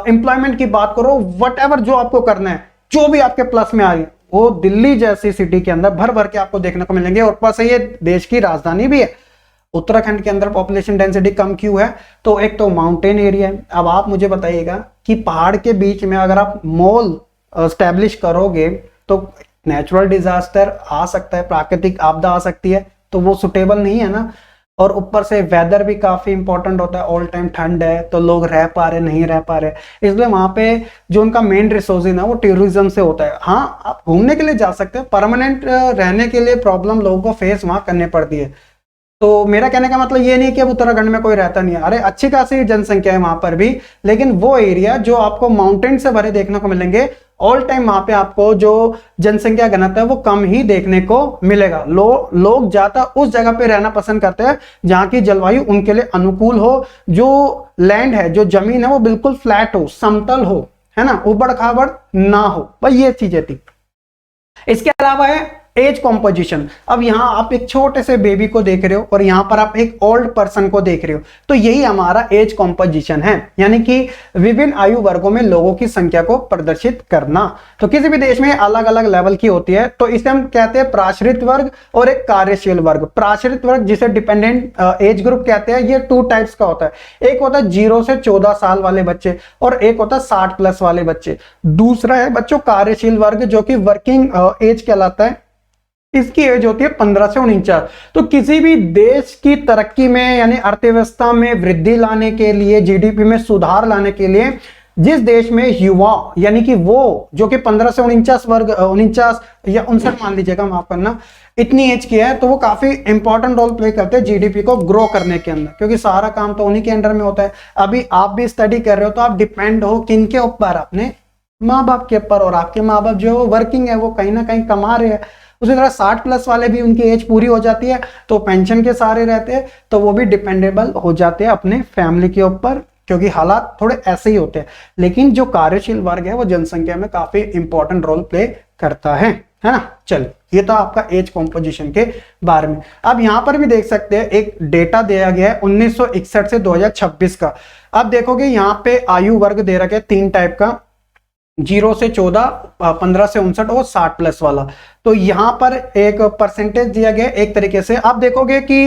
एम्प्लॉयमेंट की बात करो, वट जो आपको करना है, जो भी आपके प्लस में आ रही है वो दिल्ली जैसी सिटी के अंदर भर भर के आपको देखने को मिलेंगे। और ऊपर से ये देश की राजधानी भी है। उत्तराखंड के अंदर पॉपुलेशन डेंसिटी कम क्यों है? तो एक तो माउंटेन एरिया है। अब आप मुझे बताइएगा कि पहाड़ के बीच में अगर आप मॉल स्टैब्लिश करोगे तो नेचुरल डिजास्टर आ सकता है, प्राकृतिक आपदा आ सकती है, तो वो सुटेबल नहीं है ना। और ऊपर से वेदर भी काफी इंपॉर्टेंट होता है, ऑल टाइम ठंड है तो लोग रह पा रहे नहीं रह पा रहे, इसलिए वहां पे जो उनका मेन रिसोर्स है ना वो टूरिज्म से होता है। हाँ आप घूमने के लिए जा सकते हैं, परमानेंट रहने के लिए प्रॉब्लम लोगों को फेस वहां करने पड़ती है। तो मेरा कहने का मतलब ये नहीं कि अब उत्तराखंड में कोई रहता नहीं है, अरे अच्छी खासी जनसंख्या है वहां पर भी, लेकिन वो एरिया जो आपको माउंटेन से भरे देखने को मिलेंगे, ऑल टाइम वहां पे आपको जो जनसंख्या घनत्व है वो कम ही देखने को मिलेगा। लोग ज्यादा उस जगह पे रहना पसंद करते हैं जहां की जलवायु उनके लिए अनुकूल हो, जो लैंड है, जो जमीन है वो बिल्कुल फ्लैट हो, समतल हो, है ना, उबड़ खाबड़ ना हो, भाई ये चीजें थी। इसके अलावा है एज कॉम्पोजिशन। अब यहां आप एक छोटे से बेबी को देख रहे हो और यहां पर आप एक ओल्ड पर्सन को देख रहे हो, तो यही हमारा एज कॉम्पोजिशन है, यानी कि विभिन्न आयु वर्गों में लोगों की संख्या को प्रदर्शित करना। तो किसी भी देश में अलग अलग लेवल की होती है, तो इसे हम कहते हैं प्राश्रित वर्ग और एक कार्यशील वर्ग। प्राश्रित वर्ग जिसे डिपेंडेंट एज ग्रुप कहते हैं, ये 2 टाइप्स का होता है। एक होता है 0 से 14 साल वाले बच्चे और एक होता है 60 प्लस वाले बच्चे। दूसरा है बच्चों कार्यशील वर्ग, जो कि वर्किंग एज कहलाता है। इसकी एज होती है 15 से 49। तो किसी भी देश की तरक्की में यानी अर्थव्यवस्था में वृद्धि लाने के लिए, जीडीपी में सुधार लाने के लिए जिस देश में युवा यानी कि वो जो कि 15 से 49 वर्ग 49 या 59 मान लीजिएगा, माफ करना, इतनी एज की है, तो वो काफी इंपॉर्टेंट रोल प्ले करते हैं जीडीपी को ग्रो करने के अंदर, क्योंकि सारा काम तो उन्हीं के अंडर में होता है। अभी आप भी स्टडी कर रहे हो तो आप डिपेंड हो किनके ऊपर, अपने माँ बाप के ऊपर, और आपके माँ बाप जो वर्किंग है वो कहीं ना कहीं कमा रहे हैं। उसी तरह 60+ वाले भी, उनकी एज पूरी हो जाती है तो पेंशन के सहारे रहते हैं, तो वो भी डिपेंडेबल हो जाते हैं अपने फैमिली के ऊपर, क्योंकि हालात थोड़े ऐसे ही होते हैं। लेकिन जो कार्यशील वर्ग है वो जनसंख्या में काफी इंपॉर्टेंट रोल प्ले करता है ना। चलिए, ये तो आपका एज कॉम्पोजिशन के बारे में। अब यहां पर भी देख सकते हैं एक डेटा दिया गया है 1961 से 2026 का। अब देखोगे यहाँ पे आयु वर्ग दे रखा है 3 टाइप का, 0 से 14, 15 से 59 और 60+ वाला। तो यहाँ पर एक परसेंटेज दिया गया एक तरीके से। आप देखोगे कि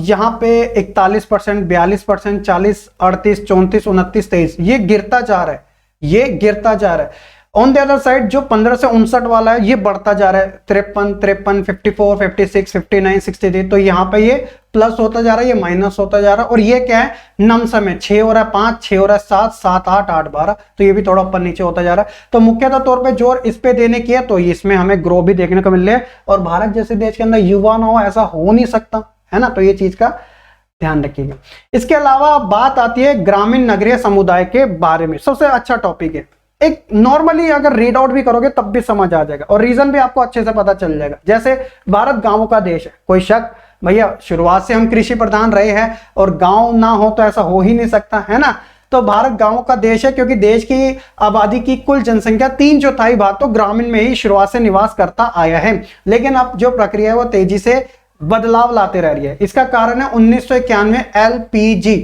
यहाँ पे 41%, 42%, 40, 38, 34, 29, 23 ये गिरता जा रहा है, ये गिरता जा रहा है। ऑन द अदर साइड जो 15 से 59 वाला है ये बढ़ता जा रहा है, 53, 54, 56, 59, 63। तो यहाँ पे ये प्लस होता जा रहा है, ये माइनस होता जा रहा है। और ये क्या है, नमसम है, 6 हो रहा है 5, 6 हो रहा है 7, 7, 8, 8, 12, तो ये भी थोड़ा ऊपर नीचे होता जा रहा है। तो मुख्यतः तौर पे जोर इस पे देने की है, तो इसमें हमें ग्रो भी देखने को मिल रहा है। और भारत जैसे देश के अंदर युवा ना हो ऐसा हो नहीं सकता, है ना, तो ये चीज का ध्यान रखिएगा। इसके अलावा बात आती है ग्रामीण नगरीय समुदाय के बारे में, सबसे अच्छा टॉपिक है। एक नॉर्मली अगर रीड आउट भी करोगे तब भी समझ आ जाएगा और रीजन भी आपको अच्छे से पता चल जाएगा। जैसे भारत गांवों का देश है, कोई शक भैया, शुरुआत से हम कृषि प्रधान रहे हैं और गांव ना हो तो ऐसा हो ही नहीं सकता, है ना। तो भारत गांवों का देश है, क्योंकि देश की आबादी की कुल जनसंख्या 3/4 भाग तो ग्रामीण में ही शुरुआत से निवास करता आया है। लेकिन अब जो प्रक्रिया है वो तेजी से बदलाव लाते रह रही है। इसका कारण है 1991 LPG,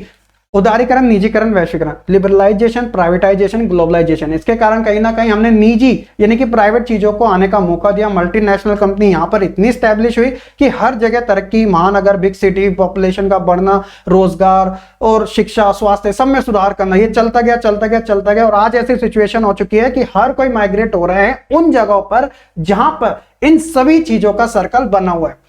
उदारीकरण, निजीकरण, वैश्वीकरण, लिबरलाइजेशन, प्राइवेटाइजेशन, ग्लोबलाइजेशन। इसके कारण कहीं ना कहीं हमने निजी यानी कि प्राइवेट चीजों को आने का मौका दिया। मल्टीनेशनल कंपनी यहाँ पर इतनी स्टैब्लिश हुई कि हर जगह तरक्की, महानगर, बिग सिटी, पॉपुलेशन का बढ़ना, रोजगार और शिक्षा, स्वास्थ्य सब में सुधार करना, ये चलता गया चलता गया चलता गया। और आज ऐसी सिचुएशन हो चुकी है कि हर कोई माइग्रेट हो रहे हैं उन जगहों पर जहां पर इन सभी चीजों का सर्कल बना हुआ है।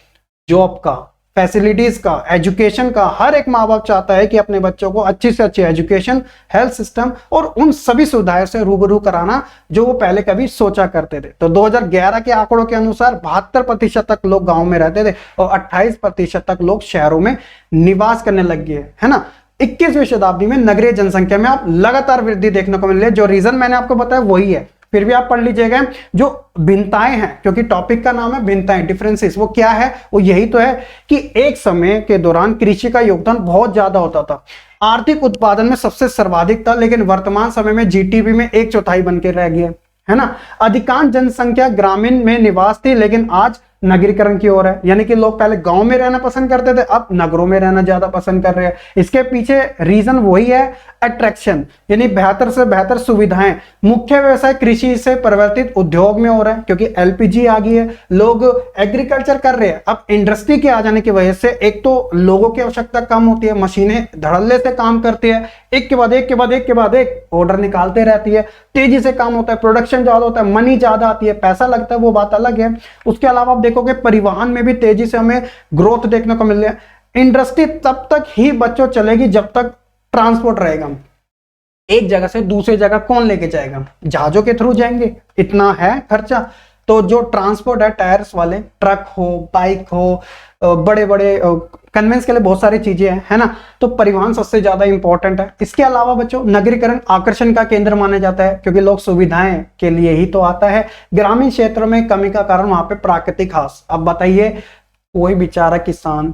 जॉब का, फैसिलिटीज का, एजुकेशन का, हर एक माँ बाप चाहता है कि अपने बच्चों को अच्छी से अच्छी एजुकेशन, हेल्थ सिस्टम और उन सभी सुविधाओं से रूबरू कराना जो वो पहले कभी सोचा करते थे। तो 2011 के आंकड़ों के अनुसार 72% तक लोग गांव में रहते थे और 28% तक लोग शहरों में निवास करने लग गए, है ना। 21वीं शताब्दी में नगरीय जनसंख्या में आप लगातार वृद्धि देखने को मिल रही है। जो रीजन मैंने आपको बताया वही है, फिर भी आप पढ़ लीजिएगा। जो भिन्नताएं हैं, क्योंकि टॉपिक का नाम है भिन्नताएं, डिफरेंसेस, वो क्या है, वो यही तो है कि एक समय के दौरान कृषि का योगदान बहुत ज्यादा होता था, आर्थिक उत्पादन में सबसे सर्वाधिक था, लेकिन वर्तमान समय में जीडीपी में 1/4 बन के रह गया, है ना। अधिकांश जनसंख्या ग्रामीण में निवास थी, लेकिन आज नगरीकरण की ओर है, यानी कि लोग पहले गांव में रहना पसंद करते थे, अब नगरों में रहना ज्यादा पसंद कर रहे हैं। इसके पीछे रीजन वही है, अट्रैक्शन, यानी बेहतर से बेहतर सुविधाएं। मुख्य व्यवसाय कृषि से परिवर्तित उद्योग में हो रहा है, क्योंकि एलपीजी आ गई है, लोग एग्रीकल्चर कर रहे हैं। अब इंडस्ट्री के आ जाने की वजह से एक तो लोगों की आवश्यकता कम होती है, मशीनें धड़ल्ले से काम करती है, एक के बाद एक के बाद एक के बाद एक ऑर्डर निकालते रहती है, तेजी से काम होता है, प्रोडक्शन ज्यादा होता है, मनी ज्यादा आती है, पैसा लगता है, वो बात अलग है। उसके अलावा आप देखोगे परिवहन में भी तेजी से हमें ग्रोथ देखने को मिल रहा है। इंडस्ट्री तब तक ही बच्चों चलेगी जब तक ट्रांसपोर्ट रहेगा। एक जगह से दूसरी जगह कौन लेके जाएगा, जहाजों के थ्रू जाएंगे, इतना है खर्चा। तो जो ट्रांसपोर्ट है, टायर्स वाले ट्रक हो, बाइक हो, बड़े बड़े कन्वेंस के लिए बहुत सारी चीजें हैं, है ना। तो परिवहन सबसे ज्यादा इंपॉर्टेंट है। इसके अलावा बच्चों नगरीकरण आकर्षण का केंद्र माना जाता है, क्योंकि लोग सुविधाएं के लिए ही तो आता है। ग्रामीण क्षेत्रों में कमी का कारण वहां पे प्राकृतिक हास। अब बताइए, कोई बेचारा किसान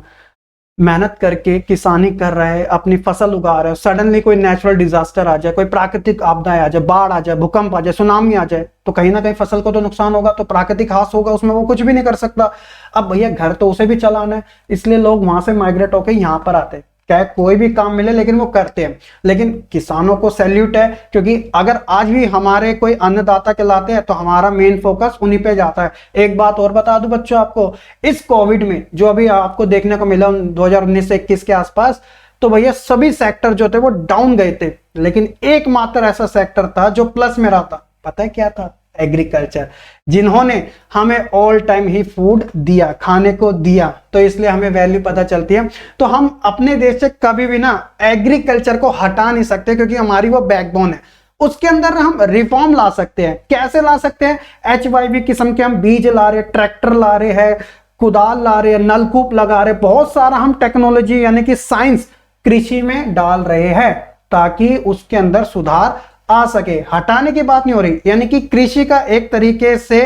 मेहनत करके किसानी कर रहा है, अपनी फसल उगा रहा है, सडनली कोई नेचुरल डिजास्टर आ जाए, कोई प्राकृतिक आपदा आ जाए, बाढ़ आ जाए, भूकंप आ जाए, सुनामी आ जाए, तो कहीं ना कहीं फसल को तो नुकसान होगा। तो प्राकृतिक हास होगा, उसमें वो कुछ भी नहीं कर सकता। अब भैया घर तो उसे भी चलाना है, इसलिए लोग वहां से माइग्रेट होकर यहाँ पर आते हैं। चाहे कोई भी काम मिले लेकिन वो करते हैं। लेकिन किसानों को सैल्यूट है, क्योंकि अगर आज भी हमारे कोई अन्नदाता कहलाते हैं तो हमारा मेन फोकस उन्हीं पे जाता है। एक बात और बता दूं बच्चों आपको, इस कोविड में जो अभी आपको देखने को मिला 2019 से 21 के आसपास, तो भैया सभी सेक्टर जो थे वो डाउन गए थे, लेकिन एकमात्र ऐसा सेक्टर था जो प्लस में रहा था। पता है क्या था? एग्रीकल्चर, जिन्होंने हमें ऑल टाइम ही फूड दिया, खाने को दिया, तो इसलिए हमें वैल्यू पता चलती है। तो हम अपने देश से कभी भी ना एग्रीकल्चर को हटा नहीं सकते, क्योंकि हमारी वो बैकबोन है। उसके अंदर हम रिफॉर्म ला सकते हैं। कैसे ला सकते हैं? HYV किस्म के हम बीज ला रहे, ट्रैक्टर ला रहे हैं, कुदाल ला रहे हैं, नलकूप लगा रहे, बहुत सारा हम टेक्नोलॉजी यानी कि साइंस कृषि में डाल रहे हैं ताकि उसके अंदर सुधार आ सके। हटाने की बात नहीं हो रही, यानी कि कृषि का एक तरीके से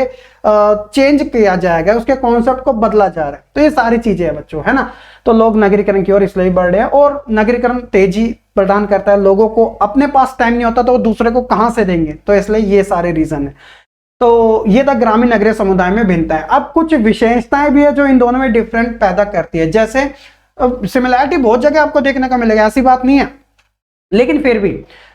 चेंज किया जाएगा, उसके कॉन्सेप्ट को बदला जा रहा है। तो ये सारी चीजें हैं बच्चों, है ना। तो लोग नगरीकरण की ओर इसलिए बढ़ रहे हैं, और नगरीकरण तेजी प्रदान करता है। लोगों को अपने पास टाइम नहीं होता तो वो दूसरे को कहां से देंगे, तो इसलिए ये सारे रीजन है। तो ये था ग्रामीण नगरीय समुदाय में भिन्नता है। अब कुछ विशेषताएं भी है जो इन दोनों में डिफरेंट पैदा करती है। जैसे सिमिलैरिटी बहुत जगह आपको देखने को मिलेगा, ऐसी बात नहीं है, लेकिन फिर भी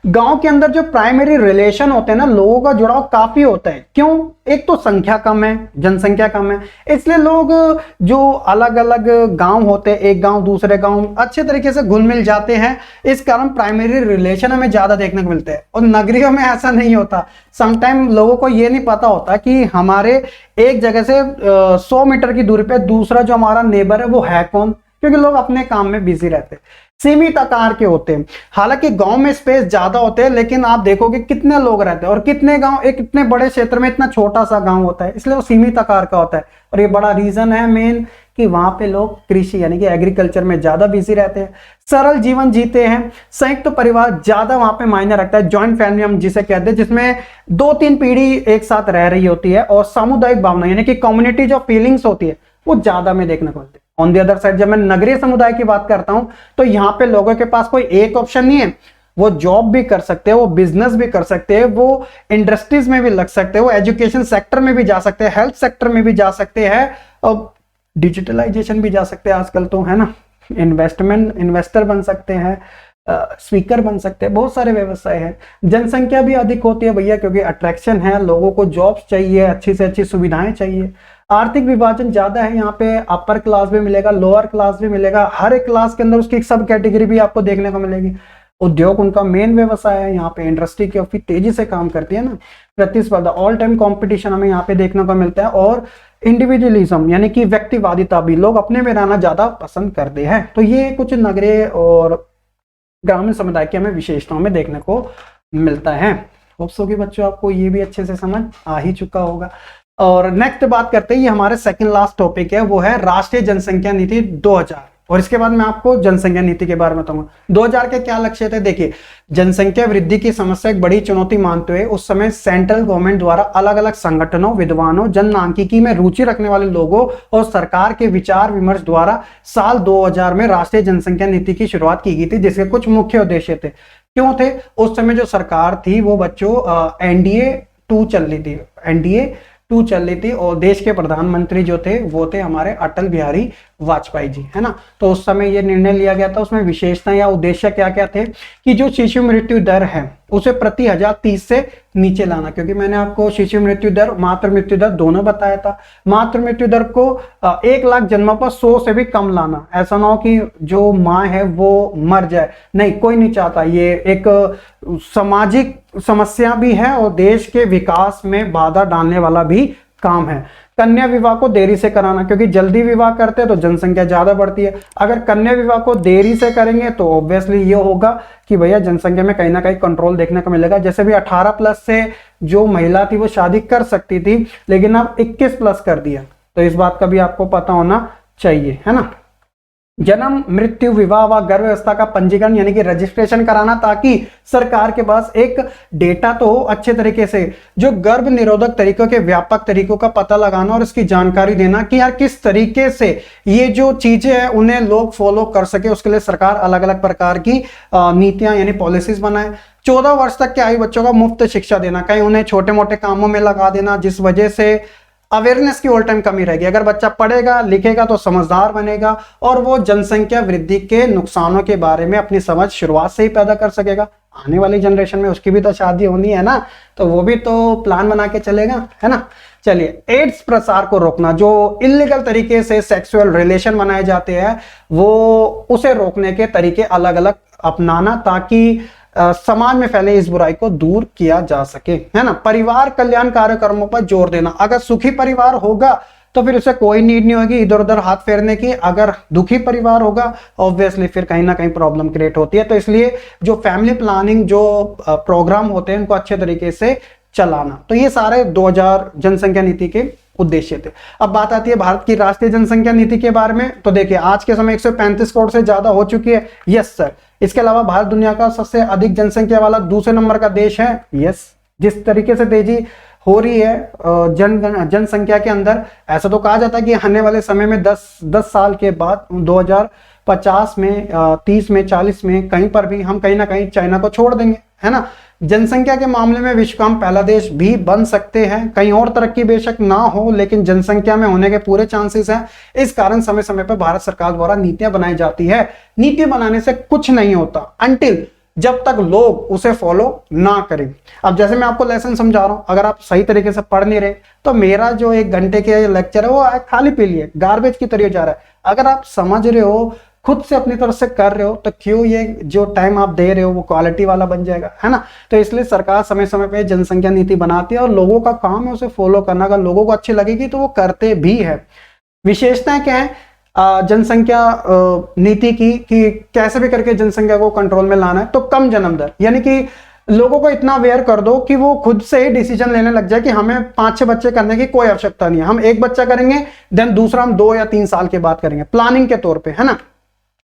गांव के अंदर जो प्राइमरी रिलेशन होते हैं ना, लोगों का जुड़ाव काफी होता है। क्यों? एक तो संख्या कम है, जनसंख्या कम है, इसलिए लोग जो अलग अलग गांव होते हैं, एक गांव दूसरे गांव अच्छे तरीके से घुल मिल जाते हैं। इस कारण प्राइमरी रिलेशन हमें ज्यादा देखने को मिलते हैं। और नगरियों में ऐसा नहीं होता। समटाइम लोगों को ये नहीं पता होता कि हमारे एक जगह से 100 मीटर की दूरी पे दूसरा जो हमारा नेबर है वो है कौन, क्योंकि लोग अपने काम में बिजी रहते हैं, सीमित आकार के होते हैं। हालांकि गांव में स्पेस ज्यादा होते हैं, लेकिन आप देखोगे कितने लोग रहते हैं और कितने गांव, एक इतने बड़े क्षेत्र में इतना छोटा सा गांव होता है, इसलिए वो सीमित आकार का होता है। और ये बड़ा रीजन है मेन कि वहां पे लोग कृषि यानी कि एग्रीकल्चर में ज्यादा बिजी रहते हैं, सरल जीवन जीते हैं। संयुक्त परिवार ज्यादा वहां पे मायने रखता है, जॉइंट फैमिली हम जिसे कहते हैं, जिसमें 2-3 पीढ़ी एक साथ रह रही होती है। और सामुदायिक भावना यानी कि कम्युनिटी जो फीलिंग्स होती है वो ज्यादा में देखने को मिलती है। ऑन द अदर साइड जब मैं नगरीय समुदाय की बात करता हूं तो यहां पे लोगों के पास कोई एक ऑप्शन नहीं है। वो जॉब भी कर सकते हैं, वो बिजनेस भी कर सकते हैं, वो इंडस्ट्रीज में भी लग सकते हैं, वो एजुकेशन सेक्टर में भी जा सकते हैं, हेल्थ सेक्टर में भी जा सकते हैं, और डिजिटलाइजेशन भी जा सकते हैं आजकल तो, है ना। इन्वेस्टर बन सकते हैं, स्पीकर बन सकते हैं, बहुत सारे व्यवसाय हैं। जनसंख्या भी अधिक होती है भैया, क्योंकि अट्रैक्शन है, लोगों को जॉब्स चाहिए, अच्छी से अच्छी सुविधाएं चाहिए। आर्थिक विभाजन ज्यादा है, यहाँ पे अपर क्लास भी मिलेगा, लोअर क्लास भी मिलेगा, हर एक क्लास के अंदर उसकी एक सब कैटेगरी भी आपको देखने को मिलेगी। उद्योग उनका मेन व्यवसाय है, यहाँ पे इंडस्ट्री काफी तेजी से काम करती है ना। प्रतिस्पर्धा, ऑल टाइम कंपटीशन हमें यहाँ पे देखने को मिलता है। और इंडिविजुअलिज्म यानी कि व्यक्तिवादिता भी, लोग अपने में रहना ज्यादा पसंद करते हैं। तो ये कुछ नगरीय और ग्रामीण समुदाय की हमें विशेषताओं में देखने को मिलता है। होप्स हो कि बच्चों आपको ये भी अच्छे से समझ आ ही चुका होगा। और नेक्स्ट बात करते हैं, ये हमारे सेकंड लास्ट टॉपिक है, वो है राष्ट्रीय जनसंख्या नीति 2000। और इसके बाद मैं आपको जनसंख्या नीति के बारे में बताऊंगा। 2000 के क्या लक्ष्य थे? देखिए, जनसंख्या वृद्धि की समस्या एक बड़ी चुनौती मानते हुए उस समय सेंट्रल गवर्नमेंट द्वारा अलग अलग संगठनों, विद्वानों, जनसांख्यिकी में रुचि रखने वाले लोगों और सरकार के विचार विमर्श द्वारा साल 2000 में राष्ट्रीय जनसंख्या नीति की शुरुआत की गई थी, जिसके कुछ मुख्य उद्देश्य थे। क्यों थे? उस समय जो सरकार थी वो बच्चों NDA 2 चल रही थी, NDA 2 चल रही थी, और देश के प्रधानमंत्री जो थे वो थे हमारे अटल बिहारी वाजपेयी जी, है ना। तो उस समय ये निर्णय लिया गया था। उसमें विशेषता या उद्देश्य क्या क्या थे कि जो शिशु मृत्यु दर है उसे प्रति 1000 30 से नीचे लाना, क्योंकि मैंने आपको शिशु मृत्यु दर, मातृ मृत्यु दर दोनों बताया था। मातृ मृत्यु दर को 1 लाख जन्मों पर 100 से भी कम लाना। ऐसा ना हो कि जो माँ है वो मर जाए, नहीं, कोई नहीं चाहता। ये एक सामाजिक समस्या भी है और देश के विकास में बाधा डालने वाला भी काम है। कन्या विवाह को देरी से कराना, क्योंकि जल्दी विवाह करते हैं तो जनसंख्या ज्यादा बढ़ती है। अगर कन्या विवाह को देरी से करेंगे तो ऑब्वियसली ये होगा कि भैया जनसंख्या में कहीं ना कहीं कंट्रोल देखने को मिलेगा। जैसे भी 18+ से जो महिला थी वो शादी कर सकती थी, लेकिन अब 21+ कर दिया, तो इस बात का भी आपको पता होना चाहिए, है ना। जन्म, मृत्यु, विवाह व गर्भ व्यवस्था का पंजीकरण यानी कि रजिस्ट्रेशन कराना, ताकि सरकार के पास एक डेटा तो हो अच्छे तरीके से। जो गर्भ निरोधक तरीकों के व्यापक तरीकों का पता लगाना और इसकी जानकारी देना कि यार किस तरीके से ये जो चीजें हैं उन्हें लोग फॉलो कर सके, उसके लिए सरकार अलग अलग प्रकार की नीतियां यानी पॉलिसीज बनाए। 14 वर्ष तक के आयु बच्चों को मुफ्त शिक्षा देना, कहीं उन्हें छोटे मोटे कामों में लगा देना, जिस वजह से अवेयरनेस की ऑल टाइम कमी रहेगी। अगर बच्चा पढ़ेगा लिखेगा तो समझदार बनेगा और वो जनसंख्या वृद्धि के नुकसानों के बारे में अपनी समझ शुरुआत से ही पैदा कर सकेगा। आने वाली जनरेशन में उसकी भी तो शादी होनी है ना, तो वो भी तो प्लान बना के चलेगा, है ना। चलिए, एड्स प्रसार को रोकना, जो इलीगल तरीके से सेक्सुअल रिलेशन बनाए जाते हैं वो उसे रोकने के तरीके अलग अलग अपनाना, ताकि समाज में फैले इस बुराई को दूर किया जा सके, है ना। परिवार कल्याण कार्यक्रमों पर जोर देना, अगर सुखी परिवार होगा तो फिर उसे कोई नीड नहीं होगी इधर उधर हाथ फेरने की। अगर दुखी परिवार होगा ऑब्वियसली फिर कहीं ना कहीं प्रॉब्लम क्रिएट होती है। तो इसलिए जो फैमिली प्लानिंग जो प्रोग्राम होते हैं उनको अच्छे तरीके से चलाना। तो ये सारे 2000 जनसंख्या नीति के उद्देश्य थे। अब बात आती है भारत की राष्ट्रीय जनसंख्या नीति के बारे में। तो देखिए आज के समय 135 करोड़ से ज्यादा हो चुकी है। Yes sir. इसके अलावा भारत दुनिया का सबसे अधिक जनसंख्या वाला दूसरे नंबर का देश है। यस। जिस तरीके से तेजी हो रही है जनसंख्या के अंदर, ऐसा तो कहा जाता है कि आने वाले समय में 10 साल के बाद 2050 में 30 में 40 में कहीं पर भी हम कहीं ना कहीं चाइना को छोड़ देंगे, है ना। जनसंख्या के मामले में विश्व का हम पहला देश भी बन सकते हैं। कहीं और तरक्की बेशक ना हो लेकिन जनसंख्या में होने के पूरे चांसेस हैं। इस कारण समय समय पर भारत सरकार द्वारा नीतियां बनाई जाती है। नीति बनाने से कुछ नहीं होता अनटिल जब तक लोग उसे फॉलो ना करें। अब जैसे मैं आपको लेसन समझा रहा हूं, अगर आप सही तरीके से पढ़ नहीं रहे तो मेरा जो 1 घंटे के लेक्चर है वो खाली पी लिए गार्बेज की तरह जा रहा है। अगर आप समझ रहे हो, खुद से अपनी तरफ से कर रहे हो, तो क्यों ये जो टाइम आप दे रहे हो वो क्वालिटी वाला बन जाएगा, है ना। तो इसलिए सरकार समय समय पे जनसंख्या नीति बनाती है और लोगों का काम है उसे फॉलो करना। अगर लोगों को अच्छी लगेगी तो वो करते भी है। विशेषताएं क्या है जनसंख्या नीति की कि कैसे भी करके जनसंख्या को कंट्रोल में लाना है। तो कम जन्म दर, यानी कि लोगों को इतना अवेयर कर दो कि वो खुद से ही डिसीजन लेने लग जाए कि हमें 5-6 बच्चे करने की कोई आवश्यकता नहीं है। हम 1 बच्चा करेंगे, देन दूसरा हम 2 या 3 साल के बाद करेंगे, प्लानिंग के तौर पे, है ना।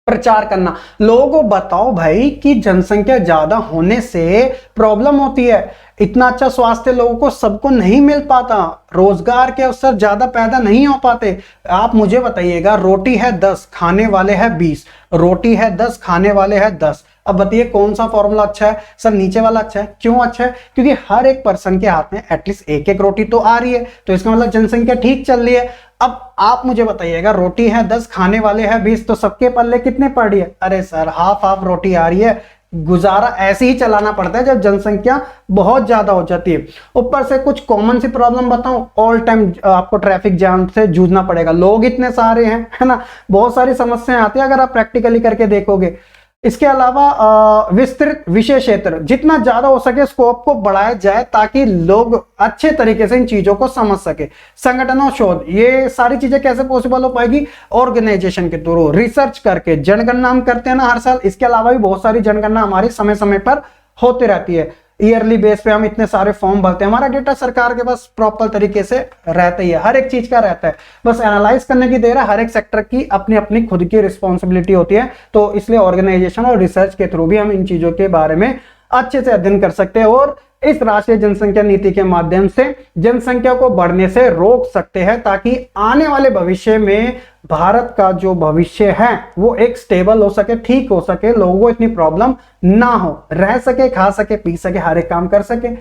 प्रचार करना, लोगों को बताओ भाई कि जनसंख्या ज्यादा होने से प्रॉब्लम होती है। इतना अच्छा स्वास्थ्य लोगों को सबको नहीं मिल पाता, रोजगार के अवसर ज्यादा पैदा नहीं हो पाते। आप मुझे बताइएगा, रोटी है 10 खाने वाले हैं 20, रोटी है 10 खाने वाले हैं 10। अब बताइए कौन सा फॉर्मूला अच्छा है? सर नीचे वाला अच्छा है। क्यों अच्छा है? क्योंकि हर एक पर्सन के हाथ में एटलीस्ट 1-1 रोटी तो आ रही है, तो इसका मतलब जनसंख्या ठीक चल रही है। अब आप मुझे बताइएगा, रोटी है 10 खाने वाले हैं 20, तो सबके पल्ले कितने पड़ रही है? अरे सर हाफ रोटी आ रही है। गुजारा ऐसे ही चलाना पड़ता है जब जनसंख्या बहुत ज्यादा हो जाती है। ऊपर से कुछ कॉमन सी प्रॉब्लम बताऊं, ऑल टाइम आपको ट्रैफिक जाम से जूझना पड़ेगा। लोग इतने सारे हैं, है ना, बहुत सारी समस्याएं आती है अगर आप प्रैक्टिकली करके देखोगे। इसके अलावा विस्तृत विषय क्षेत्र, जितना ज्यादा हो सके स्कोप को बढ़ाया जाए ताकि लोग अच्छे तरीके से इन चीजों को समझ सके। संगठन और शोध, ये सारी चीजें कैसे पॉसिबल हो पाएगी? ऑर्गेनाइजेशन के थ्रू, रिसर्च करके। जनगणना हम करते हैं ना हर साल, इसके अलावा भी बहुत सारी जनगणना हमारी समय समय पर होती रहती है। ईयरली बेस पे हम इतने सारे फॉर्म भरते हैं, हमारा डेटा सरकार के पास प्रॉपर तरीके से रहता ही है, हर एक चीज का रहता है, बस एनालाइज करने की देर है। हर एक सेक्टर की अपनी अपनी खुद की रिस्पॉन्सिबिलिटी होती है। तो इसलिए ऑर्गेनाइजेशन और रिसर्च के थ्रू भी हम इन चीजों के बारे में अच्छे से अध्ययन कर सकते हैं और इस राष्ट्रीय जनसंख्या नीति के माध्यम से जनसंख्या को बढ़ने से रोक सकते हैं, ताकि आने वाले भविष्य में भारत का जो भविष्य है वो एक स्टेबल हो सके, ठीक हो सके, लोगों को इतनी प्रॉब्लम ना हो, रह सके, खा सके, पी सके, हर एक काम कर सके।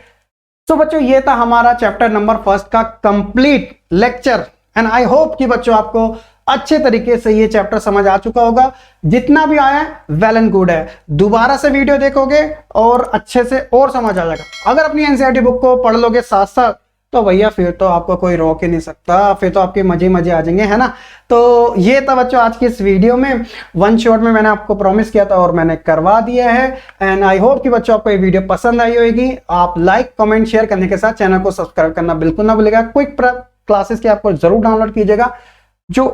तो बच्चों ये था हमारा चैप्टर नंबर 1 का complete lecture and I hope कि बच्चों आपको अच्छे तरीके से ये चैप्टर समझ आ चुका होगा। जितना भी आया वेल एंड गुड है, दोबारा से वीडियो देखोगे और अच्छे से और समझ आ जाएगा। अगर अपनी एनसीईआरटी बुक को पढ़ लोगे साथ साथ तो भैया फिर तो आपको कोई रोक ही नहीं सकता, फिर तो आपके मजे मजे आ जाएंगे, है ना। तो ये था बच्चों आज की इस वीडियो में, 1 शॉट में मैंने आपको प्रॉमिस किया था और मैंने करवा दिया है। एंड आई होप कि बच्चों आपको ये वीडियो पसंद आई होगी। आप लाइक कमेंट शेयर करने के साथ चैनल को सब्सक्राइब करना बिल्कुल ना भूलिएगा। क्विक क्लासेस की आपको जरूर डाउनलोड कीजिएगा। जो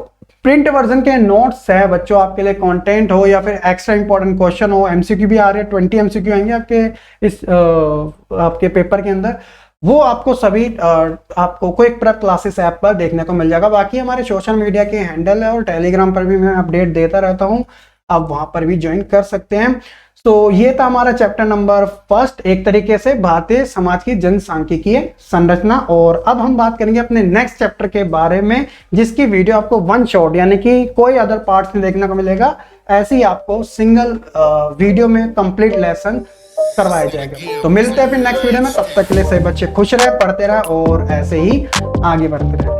प्रिंट वर्जन के नोट्स है बच्चों, आपके लिए कंटेंट हो या फिर एक्स्ट्रा इंपॉर्टेंट क्वेश्चन हो, एमसीक्यू भी आ रहे हैं, 20 एमसीक्यू आएंगे आपके इस आपके पेपर के अंदर, वो आपको सभी आपको क्विक प्रेप क्लासेस ऐप पर देखने को मिल जाएगा। बाकी हमारे सोशल मीडिया के हैंडल है और टेलीग्राम पर भी मैं अपडेट देता रहता हूँ, आप वहां पर भी ज्वाइन कर सकते हैं। तो ये था हमारा चैप्टर नंबर 1, एक तरीके से भारतीय समाज की जनसांख्यिकीय संरचना। और अब हम बात करेंगे अपने नेक्स्ट चैप्टर के बारे में, जिसकी वीडियो आपको 1 शॉट यानी कि कोई अदर पार्ट्स में देखने को मिलेगा, ऐसे ही आपको सिंगल वीडियो में कंप्लीट लेसन करवाया जाएगा। तो मिलते हैं फिर नेक्स्ट वीडियो में, तब तक के लिए सभी बच्चे खुश रहे, पढ़ते रहे और ऐसे ही आगे बढ़ते रहे।